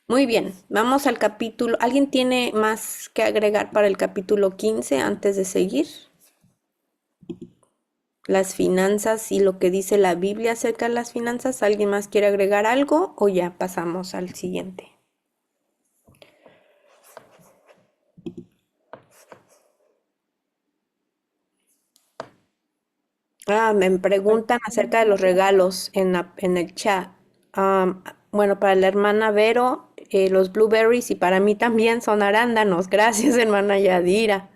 Muy bien, vamos al capítulo. ¿Alguien tiene más que agregar para el capítulo 15 antes de seguir? Las finanzas y lo que dice la Biblia acerca de las finanzas. ¿Alguien más quiere agregar algo o ya pasamos al siguiente? Me preguntan acerca de los regalos en el chat. Bueno, para la hermana Vero, los blueberries y para mí también son arándanos. Gracias, hermana Yadira.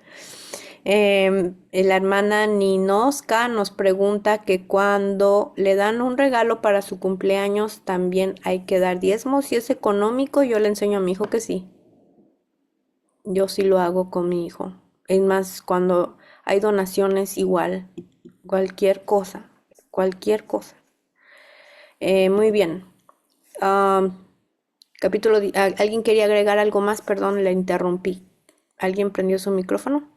La hermana Ninoska nos pregunta que cuando le dan un regalo para su cumpleaños, también hay que dar diezmo. Si es económico, yo le enseño a mi hijo que sí. Yo sí lo hago con mi hijo. Es más, cuando hay donaciones, igual, cualquier cosa, cualquier cosa. Muy bien. ¿Alguien quería agregar algo más? Perdón, le interrumpí. ¿Alguien prendió su micrófono?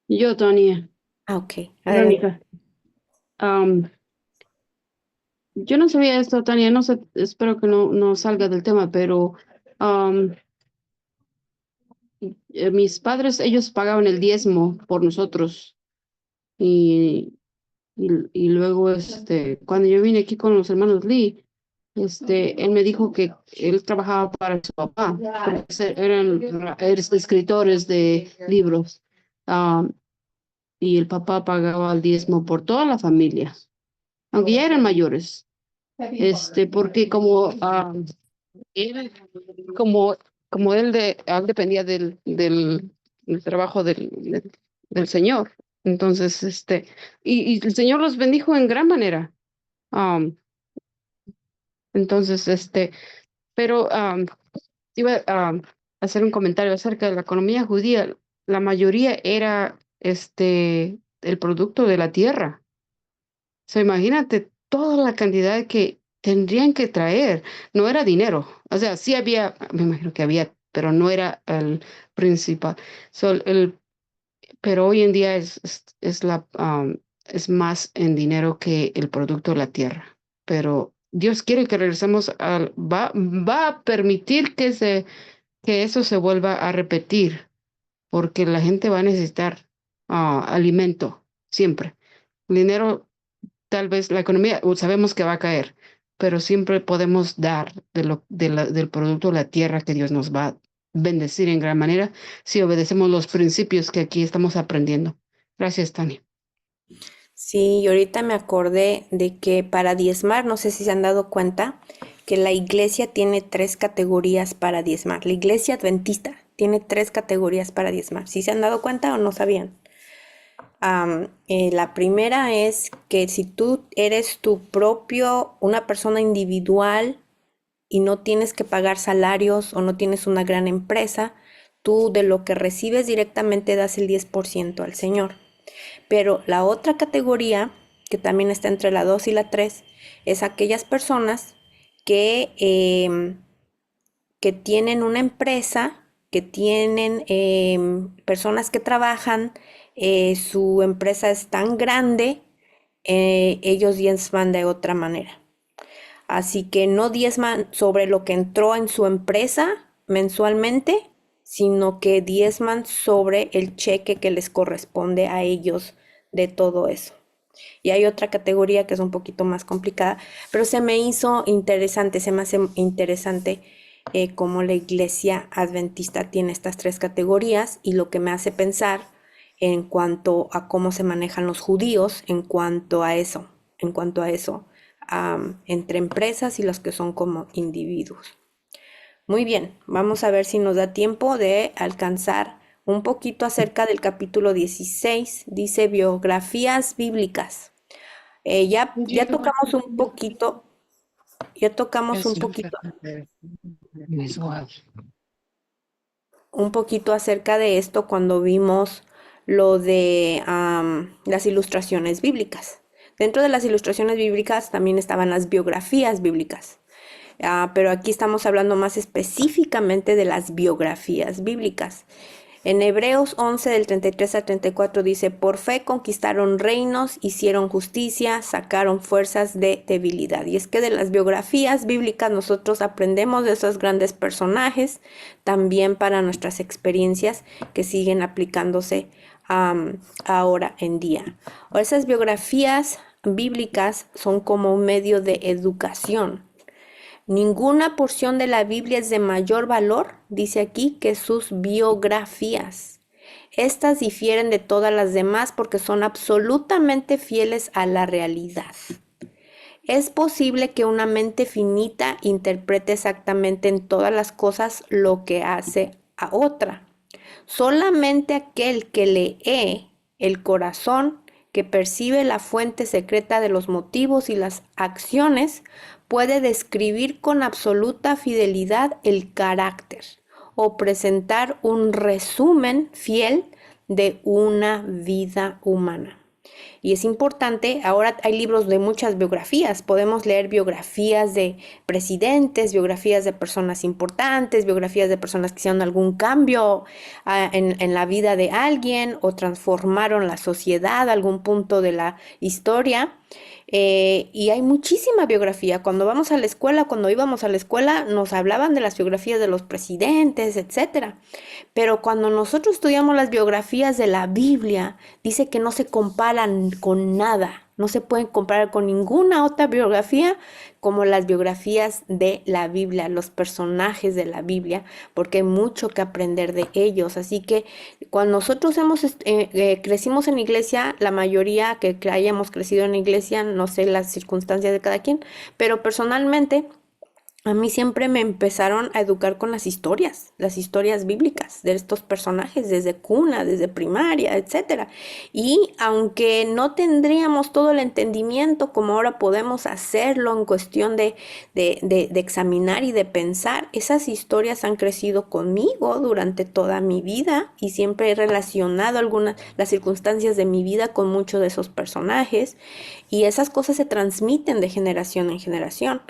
Yo, Tania, Ok, adelante. Verónica. Am, yo no sabía esto, Tania, no sé, espero que no salga del tema, pero am, mis padres, ellos pagaban el diezmo por nosotros y, y luego, cuando yo vine aquí con los hermanos Lee, él me dijo que él trabajaba para su papá, porque eran escritores de libros, y el papá pagaba el diezmo por toda la familia, aunque ya eran mayores. Porque él, como, como él dependía del trabajo del Señor. Entonces, y el Señor los bendijo en gran manera. Um, entonces, pero iba a hacer un comentario acerca de la economía judía. La mayoría era el producto de la tierra. Imagínate toda la cantidad que tendrían que traer. No era dinero. O sea, sí había, me imagino que había, pero no era el principal. So, pero hoy en día es más en dinero que el producto de la tierra. Pero Dios quiere que regresemos va a permitir que eso se vuelva a repetir, porque la gente va a necesitar alimento siempre. El dinero, tal vez la economía, sabemos que va a caer, pero siempre podemos dar del producto de la tierra que Dios nos va a bendecir en gran manera si obedecemos los principios que aquí estamos aprendiendo. Gracias, Tania. Sí, y ahorita me acordé de que para diezmar, no sé si se han dado cuenta, que la iglesia tiene 3 categorías para diezmar. La iglesia adventista tiene 3 categorías para diezmar. ¿Sí se han dado cuenta o no sabían? La primera es que si tú eres una persona individual y no tienes que pagar salarios o no tienes una gran empresa, tú de lo que recibes directamente das el 10% al Señor. Pero la otra categoría, que también está entre la 2 y la 3, es aquellas personas que tienen una empresa, que tienen personas que trabajan, su empresa es tan grande, ellos diezman de otra manera. Así que no diezman sobre lo que entró en su empresa mensualmente, sino que diezman sobre el cheque que les corresponde a ellos de todo eso. Y hay otra categoría que es un poquito más complicada, pero se me hizo interesante, se me hace interesante cómo la iglesia adventista tiene estas 3 categorías y lo que me hace pensar en cuanto a cómo se manejan los judíos en cuanto a eso, entre empresas y los que son como individuos. Muy bien, vamos a ver si nos da tiempo de alcanzar un poquito acerca del capítulo 16. Dice biografías bíblicas. Ya tocamos un poquito acerca de esto cuando vimos lo de las ilustraciones bíblicas. Dentro de las ilustraciones bíblicas también estaban las biografías bíblicas. Pero aquí estamos hablando más específicamente de las biografías bíblicas. En Hebreos 11 del 33 al 34 dice, por fe conquistaron reinos, hicieron justicia, sacaron fuerzas de debilidad. Y es que de las biografías bíblicas nosotros aprendemos de esos grandes personajes, también para nuestras experiencias que siguen aplicándose ahora en día. O esas biografías bíblicas son como un medio de educación. Ninguna porción de la Biblia es de mayor valor, dice aquí, que sus biografías. Estas difieren de todas las demás porque son absolutamente fieles a la realidad. Es posible que una mente finita interprete exactamente en todas las cosas lo que hace a otra. Solamente aquel que lee el corazón, que percibe la fuente secreta de los motivos y las acciones, puede describir con absoluta fidelidad el carácter o presentar un resumen fiel de una vida humana. Y es importante, ahora hay libros de muchas biografías, podemos leer biografías de presidentes, biografías de personas importantes, biografías de personas que hicieron algún cambio en la vida de alguien o transformaron la sociedad a algún punto de la historia. Y hay muchísima biografía. Cuando íbamos a la escuela, nos hablaban de las biografías de los presidentes, etcétera. Pero cuando nosotros estudiamos las biografías de la Biblia, dice que no se comparan con nada. No se pueden comparar con ninguna otra biografía como las biografías de la Biblia, los personajes de la Biblia, porque hay mucho que aprender de ellos. Así que cuando nosotros crecimos en iglesia, la mayoría que hayamos crecido en iglesia, no sé las circunstancias de cada quien, pero personalmente a mí siempre me empezaron a educar con las historias bíblicas de estos personajes, desde cuna, desde primaria, etcétera. Y aunque no tendríamos todo el entendimiento como ahora podemos hacerlo en cuestión de examinar y de pensar, esas historias han crecido conmigo durante toda mi vida y siempre he relacionado las circunstancias de mi vida con muchos de esos personajes y esas cosas se transmiten de generación en generación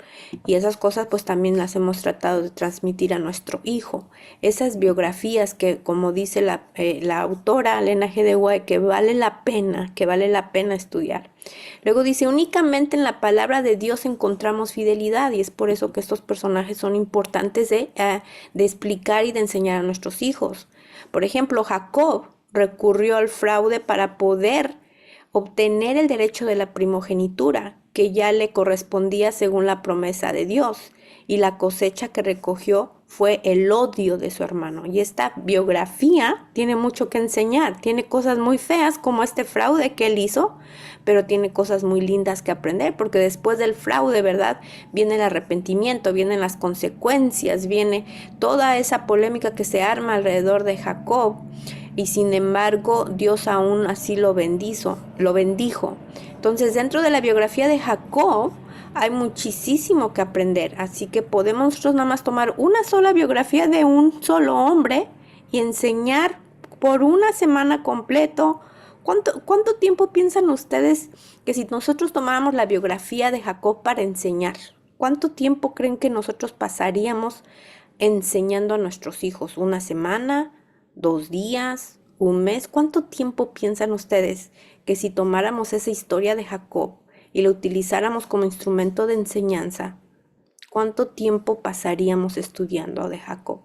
y esas cosas pues también las hemos tratado de transmitir a nuestro hijo. Esas biografías que, como dice la autora Elena G. de White, que vale la pena estudiar. Luego dice, únicamente en la palabra de Dios encontramos fidelidad y es por eso que estos personajes son importantes de explicar y de enseñar a nuestros hijos. Por ejemplo, Jacob recurrió al fraude para poder obtener el derecho de la primogenitura que ya le correspondía según la promesa de Dios, y la cosecha que recogió fue el odio de su hermano. Y esta biografía tiene mucho que enseñar, tiene cosas muy feas como este fraude que él hizo, pero tiene cosas muy lindas que aprender, porque después del fraude, ¿verdad? Viene el arrepentimiento, vienen las consecuencias, viene toda esa polémica que se arma alrededor de Jacob. Y sin embargo, Dios aún así lo bendijo. Entonces, dentro de la biografía de Jacob hay muchísimo que aprender. Así que podemos nosotros nada más tomar una sola biografía de un solo hombre y enseñar por una semana completo. ¿Cuánto tiempo piensan ustedes que si nosotros tomáramos la biografía de Jacob para enseñar? ¿Cuánto tiempo creen que nosotros pasaríamos enseñando a nuestros hijos? ¿Una semana? 2 días, 1 mes. ¿Cuánto tiempo piensan ustedes que si tomáramos esa historia de Jacob y la utilizáramos como instrumento de enseñanza, cuánto tiempo pasaríamos estudiando de Jacob?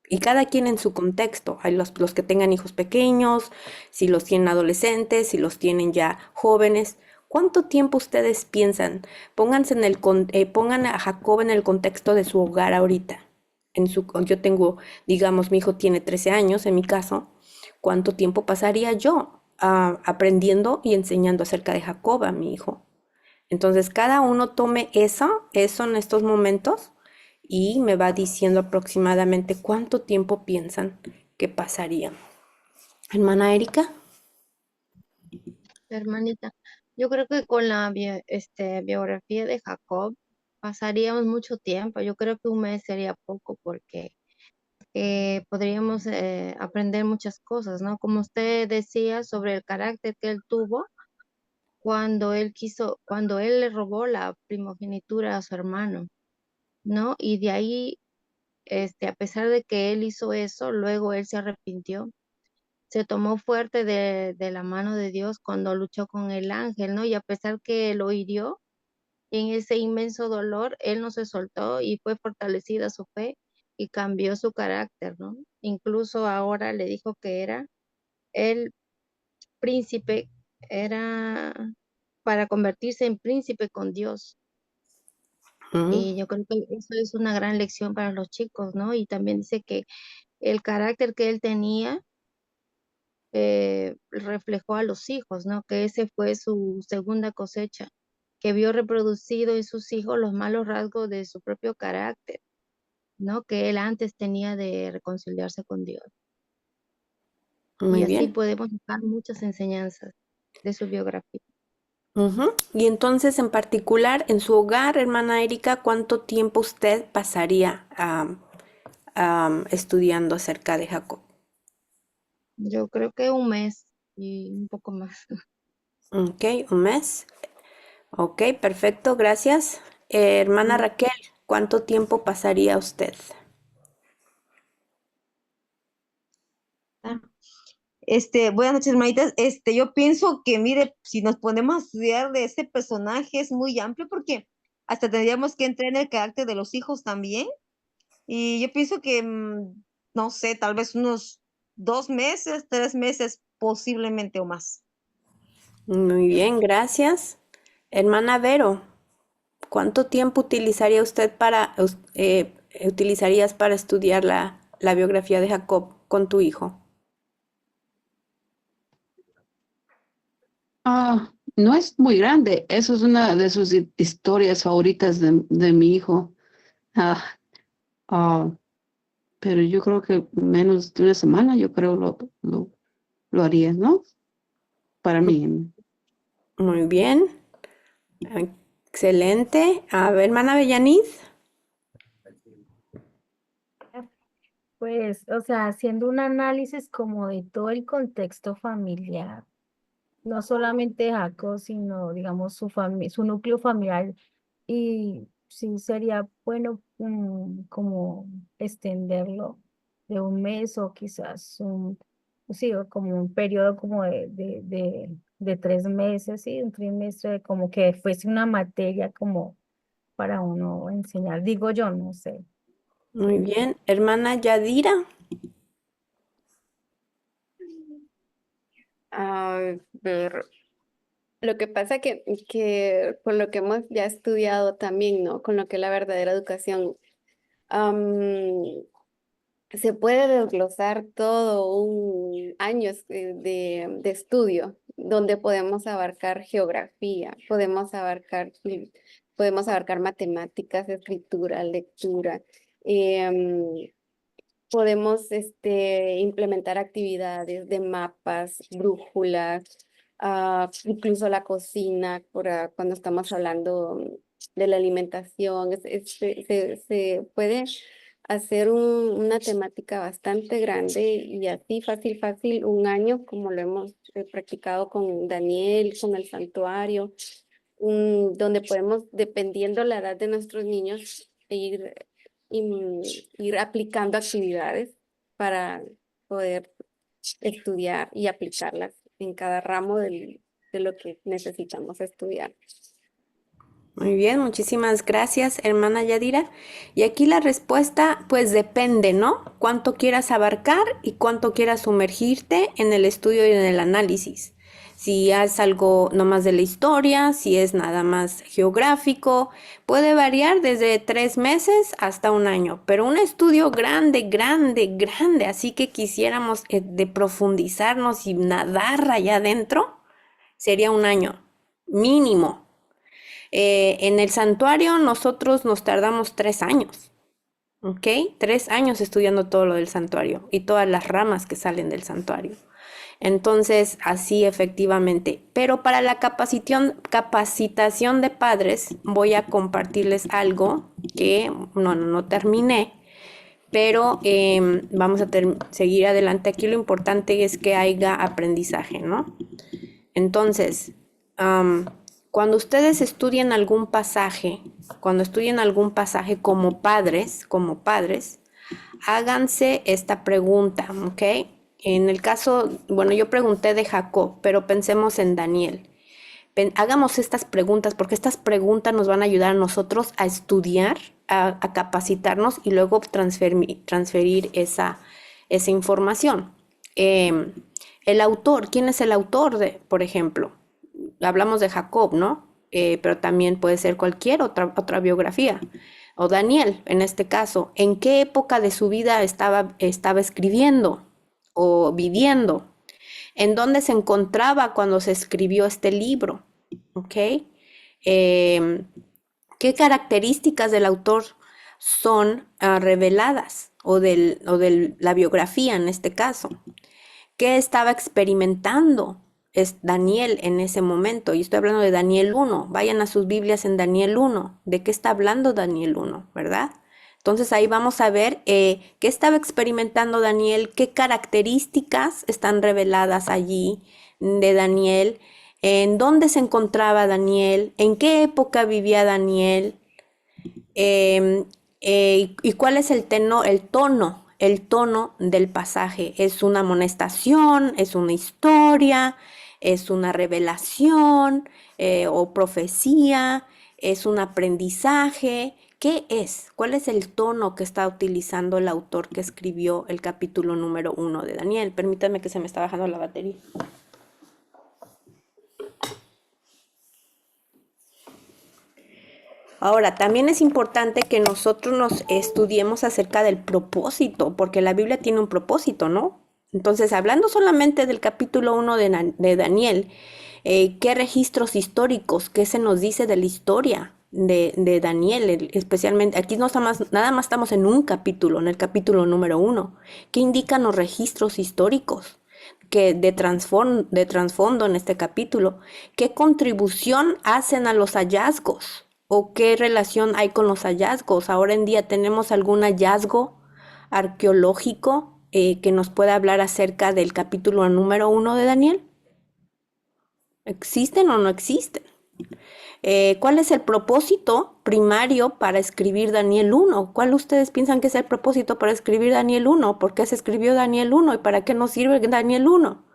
Y cada quien en su contexto. Hay los que tengan hijos pequeños, si los tienen adolescentes, si los tienen ya jóvenes. ¿Cuánto tiempo ustedes piensan? Pongan a Jacob en el contexto de su hogar ahorita. Yo tengo, digamos, mi hijo tiene 13 años en mi caso. ¿Cuánto tiempo pasaría yo aprendiendo y enseñando acerca de Jacob a mi hijo? Entonces, cada uno tome eso en estos momentos y me va diciendo aproximadamente cuánto tiempo piensan que pasaría. Hermana Erika. Hermanita, yo creo que con la biografía de Jacob pasaríamos mucho tiempo. Yo creo que un mes sería poco porque podríamos aprender muchas cosas, ¿no? Como usted decía sobre el carácter que él tuvo cuando él le robó la primogenitura a su hermano, ¿no? Y de ahí, a pesar de que él hizo eso, luego él se arrepintió, se tomó fuerte de la mano de Dios cuando luchó con el ángel, ¿no? Y a pesar que lo hirió en ese inmenso dolor, él no se soltó y fue fortalecida su fe y cambió su carácter, ¿no? Incluso ahora le dijo que era el príncipe, era para convertirse en príncipe con Dios. Mm, Y yo creo que eso es una gran lección para los chicos, ¿no? Y también dice que el carácter que él tenía reflejó a los hijos, ¿no? Que ese fue su segunda cosecha, que vio reproducido en sus hijos los malos rasgos de su propio carácter, ¿no? Que él antes tenía de reconciliarse con Dios. Y muy así bien. podemos sacar muchas enseñanzas de su biografía. Ujú. Y entonces, en particular, en su hogar, hermana Erika, ¿cuánto tiempo usted pasaría estudiando acerca de Jacob? Yo creo que un mes y un poco más. Ok, un mes. Ok, perfecto, gracias. Hermana Raquel, ¿cuánto tiempo pasaría usted? Ah, buenas noches, hermanitas. Yo pienso que, mire, si nos ponemos a estudiar de este personaje es muy amplio porque hasta tendríamos que entrar en el carácter de los hijos también. Y yo pienso que, no sé, tal vez unos 2 meses, 3 meses, posiblemente o más. Muy bien, gracias. Hermana Vero, ¿cuánto tiempo utilizaría usted utilizarías para estudiar la biografía de Jacob con tu hijo? No es muy grande. Eso es una de sus historias favoritas de mi hijo. Ah, ah, pero yo creo que menos de una semana, yo creo lo haría, ¿no? Para mí. Muy bien, excelente. A ver, hermana Bellaniz. Pues, o sea, haciendo un análisis como de todo el contexto familiar, no solamente de Jacob, sino, digamos, su núcleo familiar. Y sí sería bueno como extenderlo de un mes o quizás sí, o como un periodo como de 3 meses, sí, un trimestre, como que fuese una materia como para uno enseñar, digo yo, no sé. Muy bien, hermana Yadira. A ver, lo que pasa que por lo que hemos ya estudiado también, ¿no? Con lo que es la verdadera educación, am, se puede desglosar todo un año de estudio donde podemos abarcar geografía, podemos abarcar matemáticas, escritura, lectura, em, podemos implementar actividades de mapas, brújulas, incluso la cocina, cuando estamos hablando de la alimentación. Se puede hacer una temática bastante grande y así fácil, fácil, un año, como lo hemos practicado con Daniel, con el santuario, donde podemos, dependiendo la edad de nuestros niños, ir aplicando actividades para poder estudiar y aplicarlas en cada ramo de lo que necesitamos estudiar. Muy bien, muchísimas gracias, hermana Yadira. Y aquí la respuesta, pues depende, ¿no? Cuánto quieras abarcar y cuánto quieras sumergirte en el estudio y en el análisis. Si es algo nomás de la historia, si es nada más geográfico, puede variar desde 3 meses hasta un año. Pero un estudio grande, grande, grande, así que quisiéramos de profundizarnos y nadar allá adentro, sería un año mínimo. En el santuario nosotros nos tardamos 3 años. ¿ok? 3 años estudiando todo lo del santuario y todas las ramas que salen del santuario. Entonces, así efectivamente. Pero para la capacitación de padres, voy a compartirles algo que no terminé, pero vamos a seguir adelante. Aquí lo importante es que haya aprendizaje, ¿no? Entonces, cuando ustedes estudien algún pasaje, como padres, háganse esta pregunta, ¿ok? En el caso, bueno, yo pregunté de Jacob, pero pensemos en Daniel. Hagamos estas preguntas porque estas preguntas nos van a ayudar a nosotros a estudiar, a capacitarnos y luego transferir esa información. El autor, ¿quién es el autor por ejemplo? Hablamos de Jacob, ¿no? Pero también puede ser cualquier otra biografía. O Daniel, en este caso, ¿en qué época de su vida estaba escribiendo o viviendo? ¿En dónde se encontraba cuando se escribió este libro? ¿Ok? ¿Qué características del autor son reveladas o de la biografía en este caso? ¿Qué estaba experimentando Daniel en ese momento? Y estoy hablando de Daniel 1. Vayan a sus Biblias en Daniel 1. ¿De qué está hablando Daniel 1? ¿Verdad? Entonces ahí vamos a ver qué estaba experimentando Daniel, qué características están reveladas allí de Daniel, en dónde se encontraba Daniel, en qué época vivía Daniel, y cuál es el tono del pasaje. ¿Es una amonestación? ¿Es una historia? ¿Es una revelación o profecía? ¿Es un aprendizaje? ¿Qué es? ¿Cuál es el tono que está utilizando el autor que escribió el capítulo número 1 de Daniel? Permítame que se me está bajando la batería. Ahora, también es importante que nosotros nos estudiemos acerca del propósito, porque la Biblia tiene un propósito, ¿no? Entonces, hablando solamente del capítulo 1 de Daniel, ¿qué registros históricos, qué se nos dice de la historia de Daniel? Especialmente, aquí nada más estamos en un capítulo, en el capítulo número 1. ¿Qué indican los registros históricos? De trasfondo en este capítulo, ¿qué contribución hacen a los hallazgos? ¿O qué relación hay con los hallazgos? Ahora en día tenemos algún hallazgo arqueológico que nos pueda hablar acerca del capítulo número 1 de Daniel. ¿Existen o no existen? ¿Cuál es el propósito primario para escribir Daniel 1? ¿Cuál ustedes piensan que es el propósito para escribir Daniel 1? ¿Por qué se escribió Daniel 1 y para qué nos sirve Daniel 1?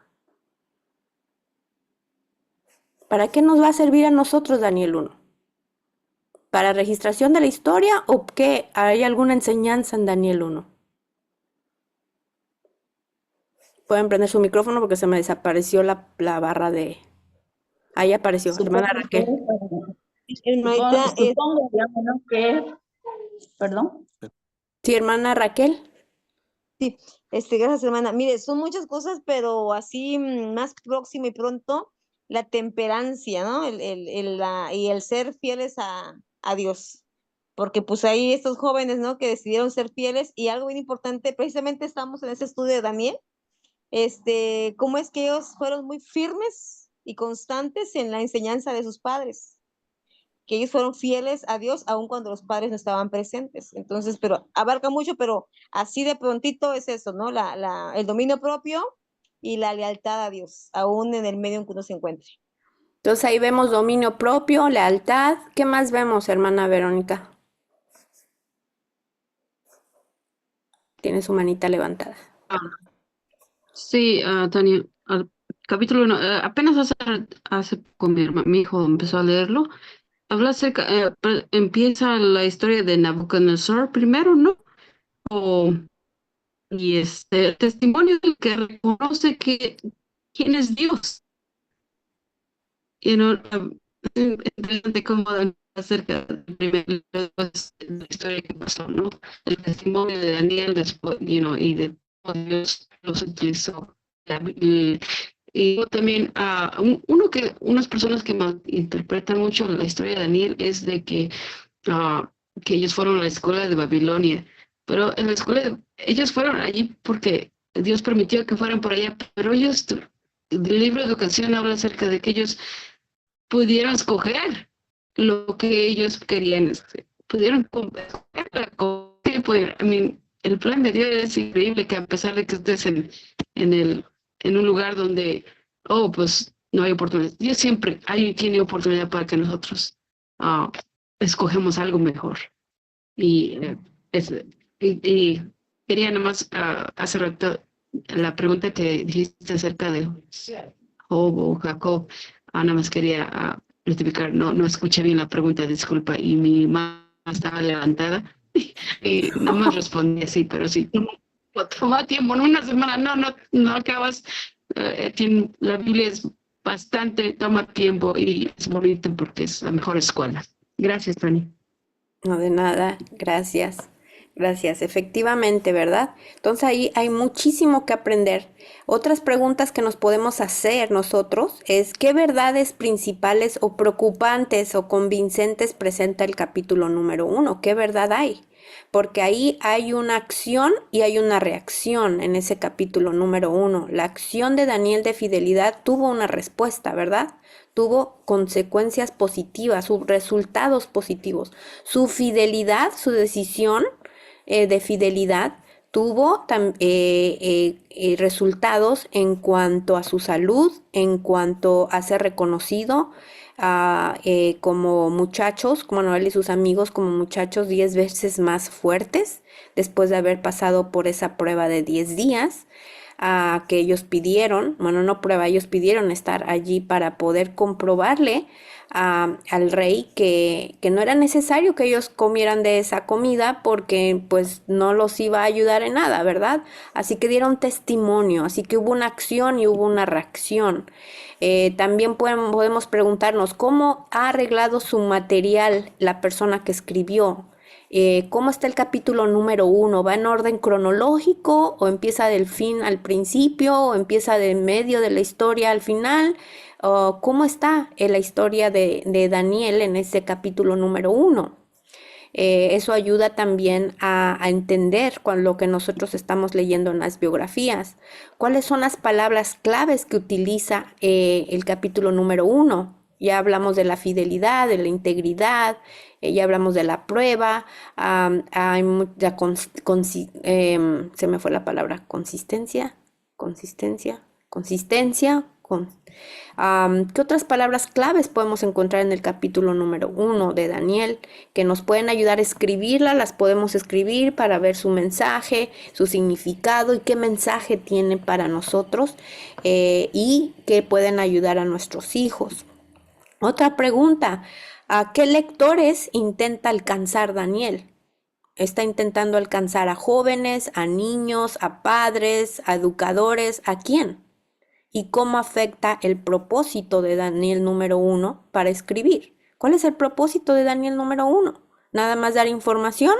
¿Para qué nos va a servir a nosotros Daniel 1? ¿Para registración de la historia o qué? ¿Hay alguna enseñanza en Daniel 1? Pueden prender su micrófono porque se me desapareció la barra de... Ahí apareció, hermana Supongo que, Raquel. Hermanita, supongo, digamos, ¿no? que, perdón. Sí, hermana Raquel. sí, gracias, hermana. Mire, son muchas cosas, pero así más próximo y pronto, la temperancia, ¿no? Y el ser fieles a Dios. Porque pues ahí estos jóvenes, ¿no? Que decidieron ser fieles y algo bien importante, precisamente estamos en ese estudio de Daniel, cómo es que ellos fueron muy firmes y constantes en la enseñanza de sus padres, que ellos fueron fieles a Dios aun cuando los padres no estaban presentes. Entonces, pero abarca mucho, pero así de prontito es eso, ¿no? El dominio propio y la lealtad a Dios, aún en el medio en que uno se encuentre. Entonces ahí vemos dominio propio, lealtad. ¿Qué más vemos, hermana Verónica? Tiene su manita levantada. Sí, Tania, al capítulo 1, apenas hace poco mi hijo empezó a leerlo. Habla acerca, empieza la historia de Nabucodonosor primero, ¿no? Y el testimonio del que reconoce quién es Dios. Y no, interesante cómo dan acerca de la historia que pasó, ¿no? El testimonio de Daniel después, y de cómo Dios los utilizó. Y luego también, unas personas que interpretan mucho la historia de Daniel es de que ellos fueron a la escuela de Babilonia. pero en la escuela ellos fueron allí porque Dios permitió que fueran por allá, pero ellos, el libro de educación habla acerca de que ellos pudieron escoger lo que ellos querían, pudieron escoger el plan de Dios es increíble, que a pesar de que estés en un lugar donde, oh, pues no hay oportunidad, Dios siempre tiene oportunidad para que nosotros ah, escogemos algo mejor. Y, es, y quería nomás hace rato la pregunta que dijiste acerca de Job o Jacob, nada más quería rectificar, no escuché bien la pregunta, disculpa, y mi mamá estaba levantada y no me respondí así, pero sí, toma tiempo, en una semana, no acabas, la Biblia es bastante, toma tiempo y es bonito porque es la mejor escuela. Gracias, Tony. No, de nada, gracias. Gracias, efectivamente, ¿verdad? Entonces ahí hay muchísimo que aprender. Otras preguntas que nos podemos hacer nosotros es ¿qué verdades principales o preocupantes o convincentes presenta el capítulo número 1? ¿Qué verdad hay? Porque ahí hay una acción y hay una reacción en ese capítulo número 1. La acción de Daniel de fidelidad tuvo una respuesta, ¿verdad? Tuvo consecuencias positivas, resultados positivos. Su fidelidad, su decisión de fidelidad tuvo resultados en cuanto a su salud, en cuanto a ser reconocido como muchachos, como Noel y sus amigos, como muchachos 10 veces más fuertes después de haber pasado por esa prueba de 10 días. Que ellos pidieron, bueno, no prueba, ellos pidieron estar allí para poder comprobarle al rey que no era necesario que ellos comieran de esa comida porque pues no los iba a ayudar en nada, ¿verdad? Así que dieron testimonio, así que hubo una acción y hubo una reacción. También podemos preguntarnos cómo ha arreglado su material la persona que escribió. ¿Cómo está el capítulo número 1? ¿Va en orden cronológico o empieza del fin al principio o empieza del medio de la historia al final? ¿O cómo está la historia de Daniel en ese capítulo número 1? Eso ayuda también a entender lo que nosotros estamos leyendo en las biografías. ¿Cuáles son las palabras claves que utiliza el capítulo número 1? Ya hablamos de la fidelidad, de la integridad, ya hablamos de la prueba, hay mucha se me fue la palabra, consistencia. ¿Qué otras palabras claves podemos encontrar en el capítulo número 1 de Daniel que nos pueden ayudar a escribirla? Las podemos escribir para ver su mensaje, su significado y qué mensaje tiene para nosotros y que pueden ayudar a nuestros hijos. Otra pregunta, ¿a qué lectores intenta alcanzar Daniel? Está intentando alcanzar a jóvenes, a niños, a padres, a educadores, ¿a quién? ¿Y cómo afecta el propósito de Daniel número 1 para escribir? ¿Cuál es el propósito de Daniel número 1? ¿Nada más dar información?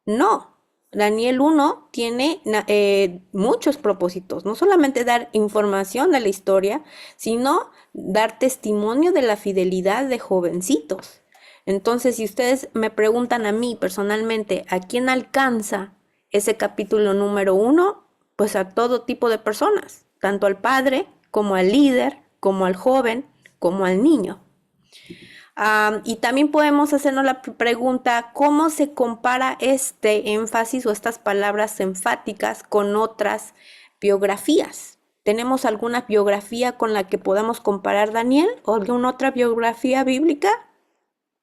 No. Daniel 1 tiene muchos propósitos, no solamente dar información de la historia, sino dar testimonio de la fidelidad de jovencitos. Entonces, si ustedes me preguntan a mí personalmente, ¿a quién alcanza ese capítulo número 1? Pues a todo tipo de personas, tanto al padre como al líder, como al joven, como al niño. Y también podemos hacernos la pregunta, ¿cómo se compara este énfasis o estas palabras enfáticas con otras biografías? ¿Tenemos alguna biografía con la que podamos comparar Daniel o alguna otra biografía bíblica?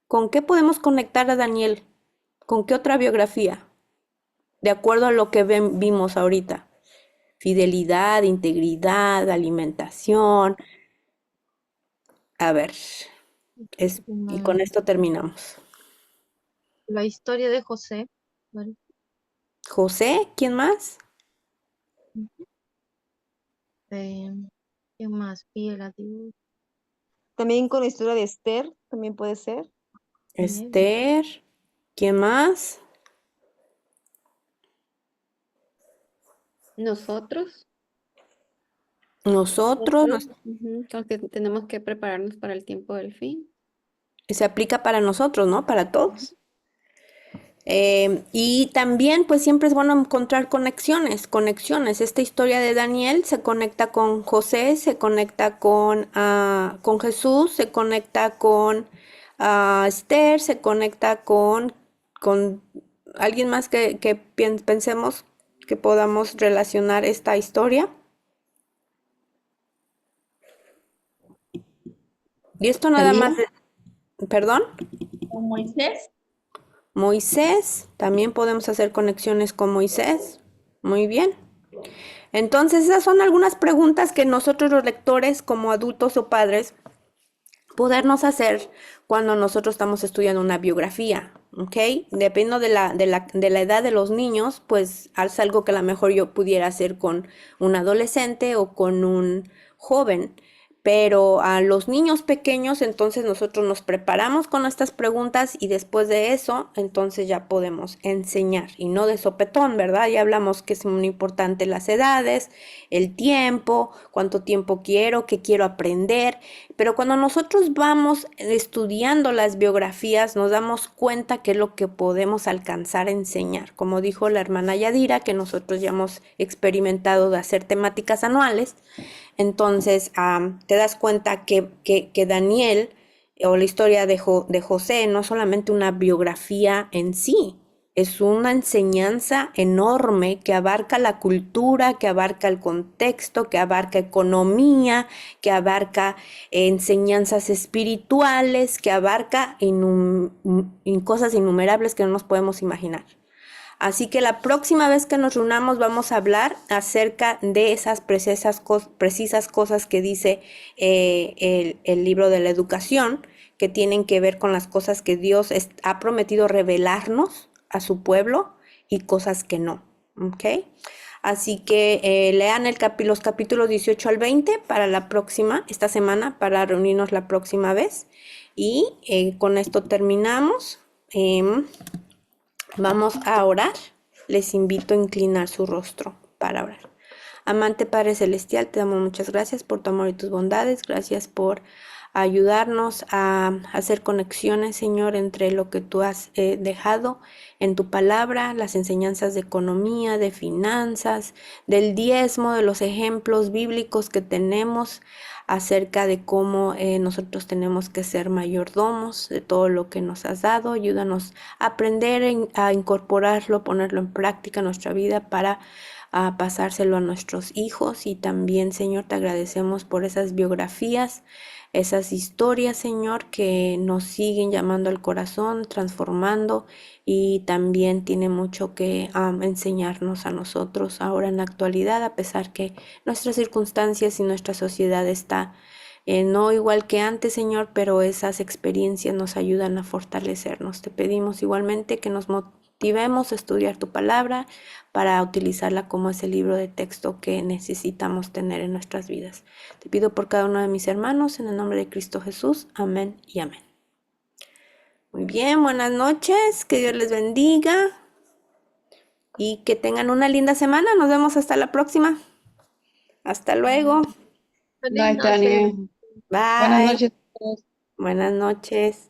¿Con qué podemos conectar a Daniel? ¿Con qué otra biografía? De acuerdo a lo que vimos ahorita. Fidelidad, integridad, alimentación. A ver, y con esto terminamos. La historia de José. ¿Vale? José, ¿quién más? ¿Quién más? Fiel a Dios. También con la historia de Esther, también puede ser. Esther, ¿quién más? Nosotros, Nosotros, porque tenemos que prepararnos para el tiempo del fin. se aplica para nosotros, ¿no? Para todos. Y también, pues siempre es bueno encontrar conexiones. Esta historia de Daniel se conecta con José, se conecta con Jesús, se conecta con Esther, se conecta con alguien más que pensemos que podamos relacionar esta historia. Y esto nada más, Elías, perdón. Con Moisés. Moisés, también podemos hacer conexiones con Moisés. Muy bien. Entonces, esas son algunas preguntas que nosotros los lectores, como adultos o padres, podernos hacer cuando nosotros estamos estudiando una biografía, ¿ok? Dependiendo de la edad de los niños, pues es algo que a lo mejor yo pudiera hacer con un adolescente o con un joven. Pero a los niños pequeños, entonces nosotros nos preparamos con estas preguntas y después de eso, entonces ya podemos enseñar y no de sopetón, ¿verdad? Ya hablamos que es muy importante las edades, el tiempo, cuánto tiempo quiero, qué quiero aprender. Pero cuando nosotros vamos estudiando las biografías, nos damos cuenta que es lo que podemos alcanzar a enseñar. Como dijo la hermana Yadira, que nosotros ya hemos experimentado de hacer temáticas anuales, entonces te das cuenta que Daniel o la historia de José no es solamente una biografía en sí, es una enseñanza enorme que abarca la cultura, que abarca el contexto, que abarca economía, que abarca enseñanzas espirituales, que abarca cosas innumerables que no nos podemos imaginar. Así que la próxima vez que nos reunamos vamos a hablar acerca de esas precisas cosas que dice el libro de la educación, que tienen que ver con las cosas que Dios ha prometido revelarnos a su pueblo y cosas que no. ¿Ok? Así que lean los capítulos 18 al 20 para esta semana, para reunirnos la próxima vez. Y con esto terminamos. Vamos a orar. Les invito a inclinar su rostro para orar. Amante Padre Celestial, te damos muchas gracias por tu amor y tus bondades. Gracias por ayudarnos a hacer conexiones, Señor, entre lo que tú has dejado en tu palabra, las enseñanzas de economía, de finanzas, del diezmo, de los ejemplos bíblicos que tenemos acerca de cómo nosotros tenemos que ser mayordomos de todo lo que nos has dado. Ayúdanos a aprender a incorporarlo, ponerlo en práctica en nuestra vida para pasárselo a nuestros hijos. Y también, Señor, te agradecemos por esas biografías, esas historias, Señor, que nos siguen llamando al corazón, transformando, y también tiene mucho que enseñarnos a nosotros ahora en la actualidad, a pesar que nuestras circunstancias y nuestra sociedad está no igual que antes, Señor, pero esas experiencias nos ayudan a fortalecernos. Te pedimos igualmente que nos motivemos a estudiar tu palabra para utilizarla como ese libro de texto que necesitamos tener en nuestras vidas. Te pido por cada uno de mis hermanos, en el nombre de Cristo Jesús. Amén y amén. Muy bien, buenas noches, que Dios les bendiga y que tengan una linda semana. Nos vemos hasta la próxima. Hasta luego. Feliz bye, noche. Tania. Buenas Bye. noches a todos. Buenas noches.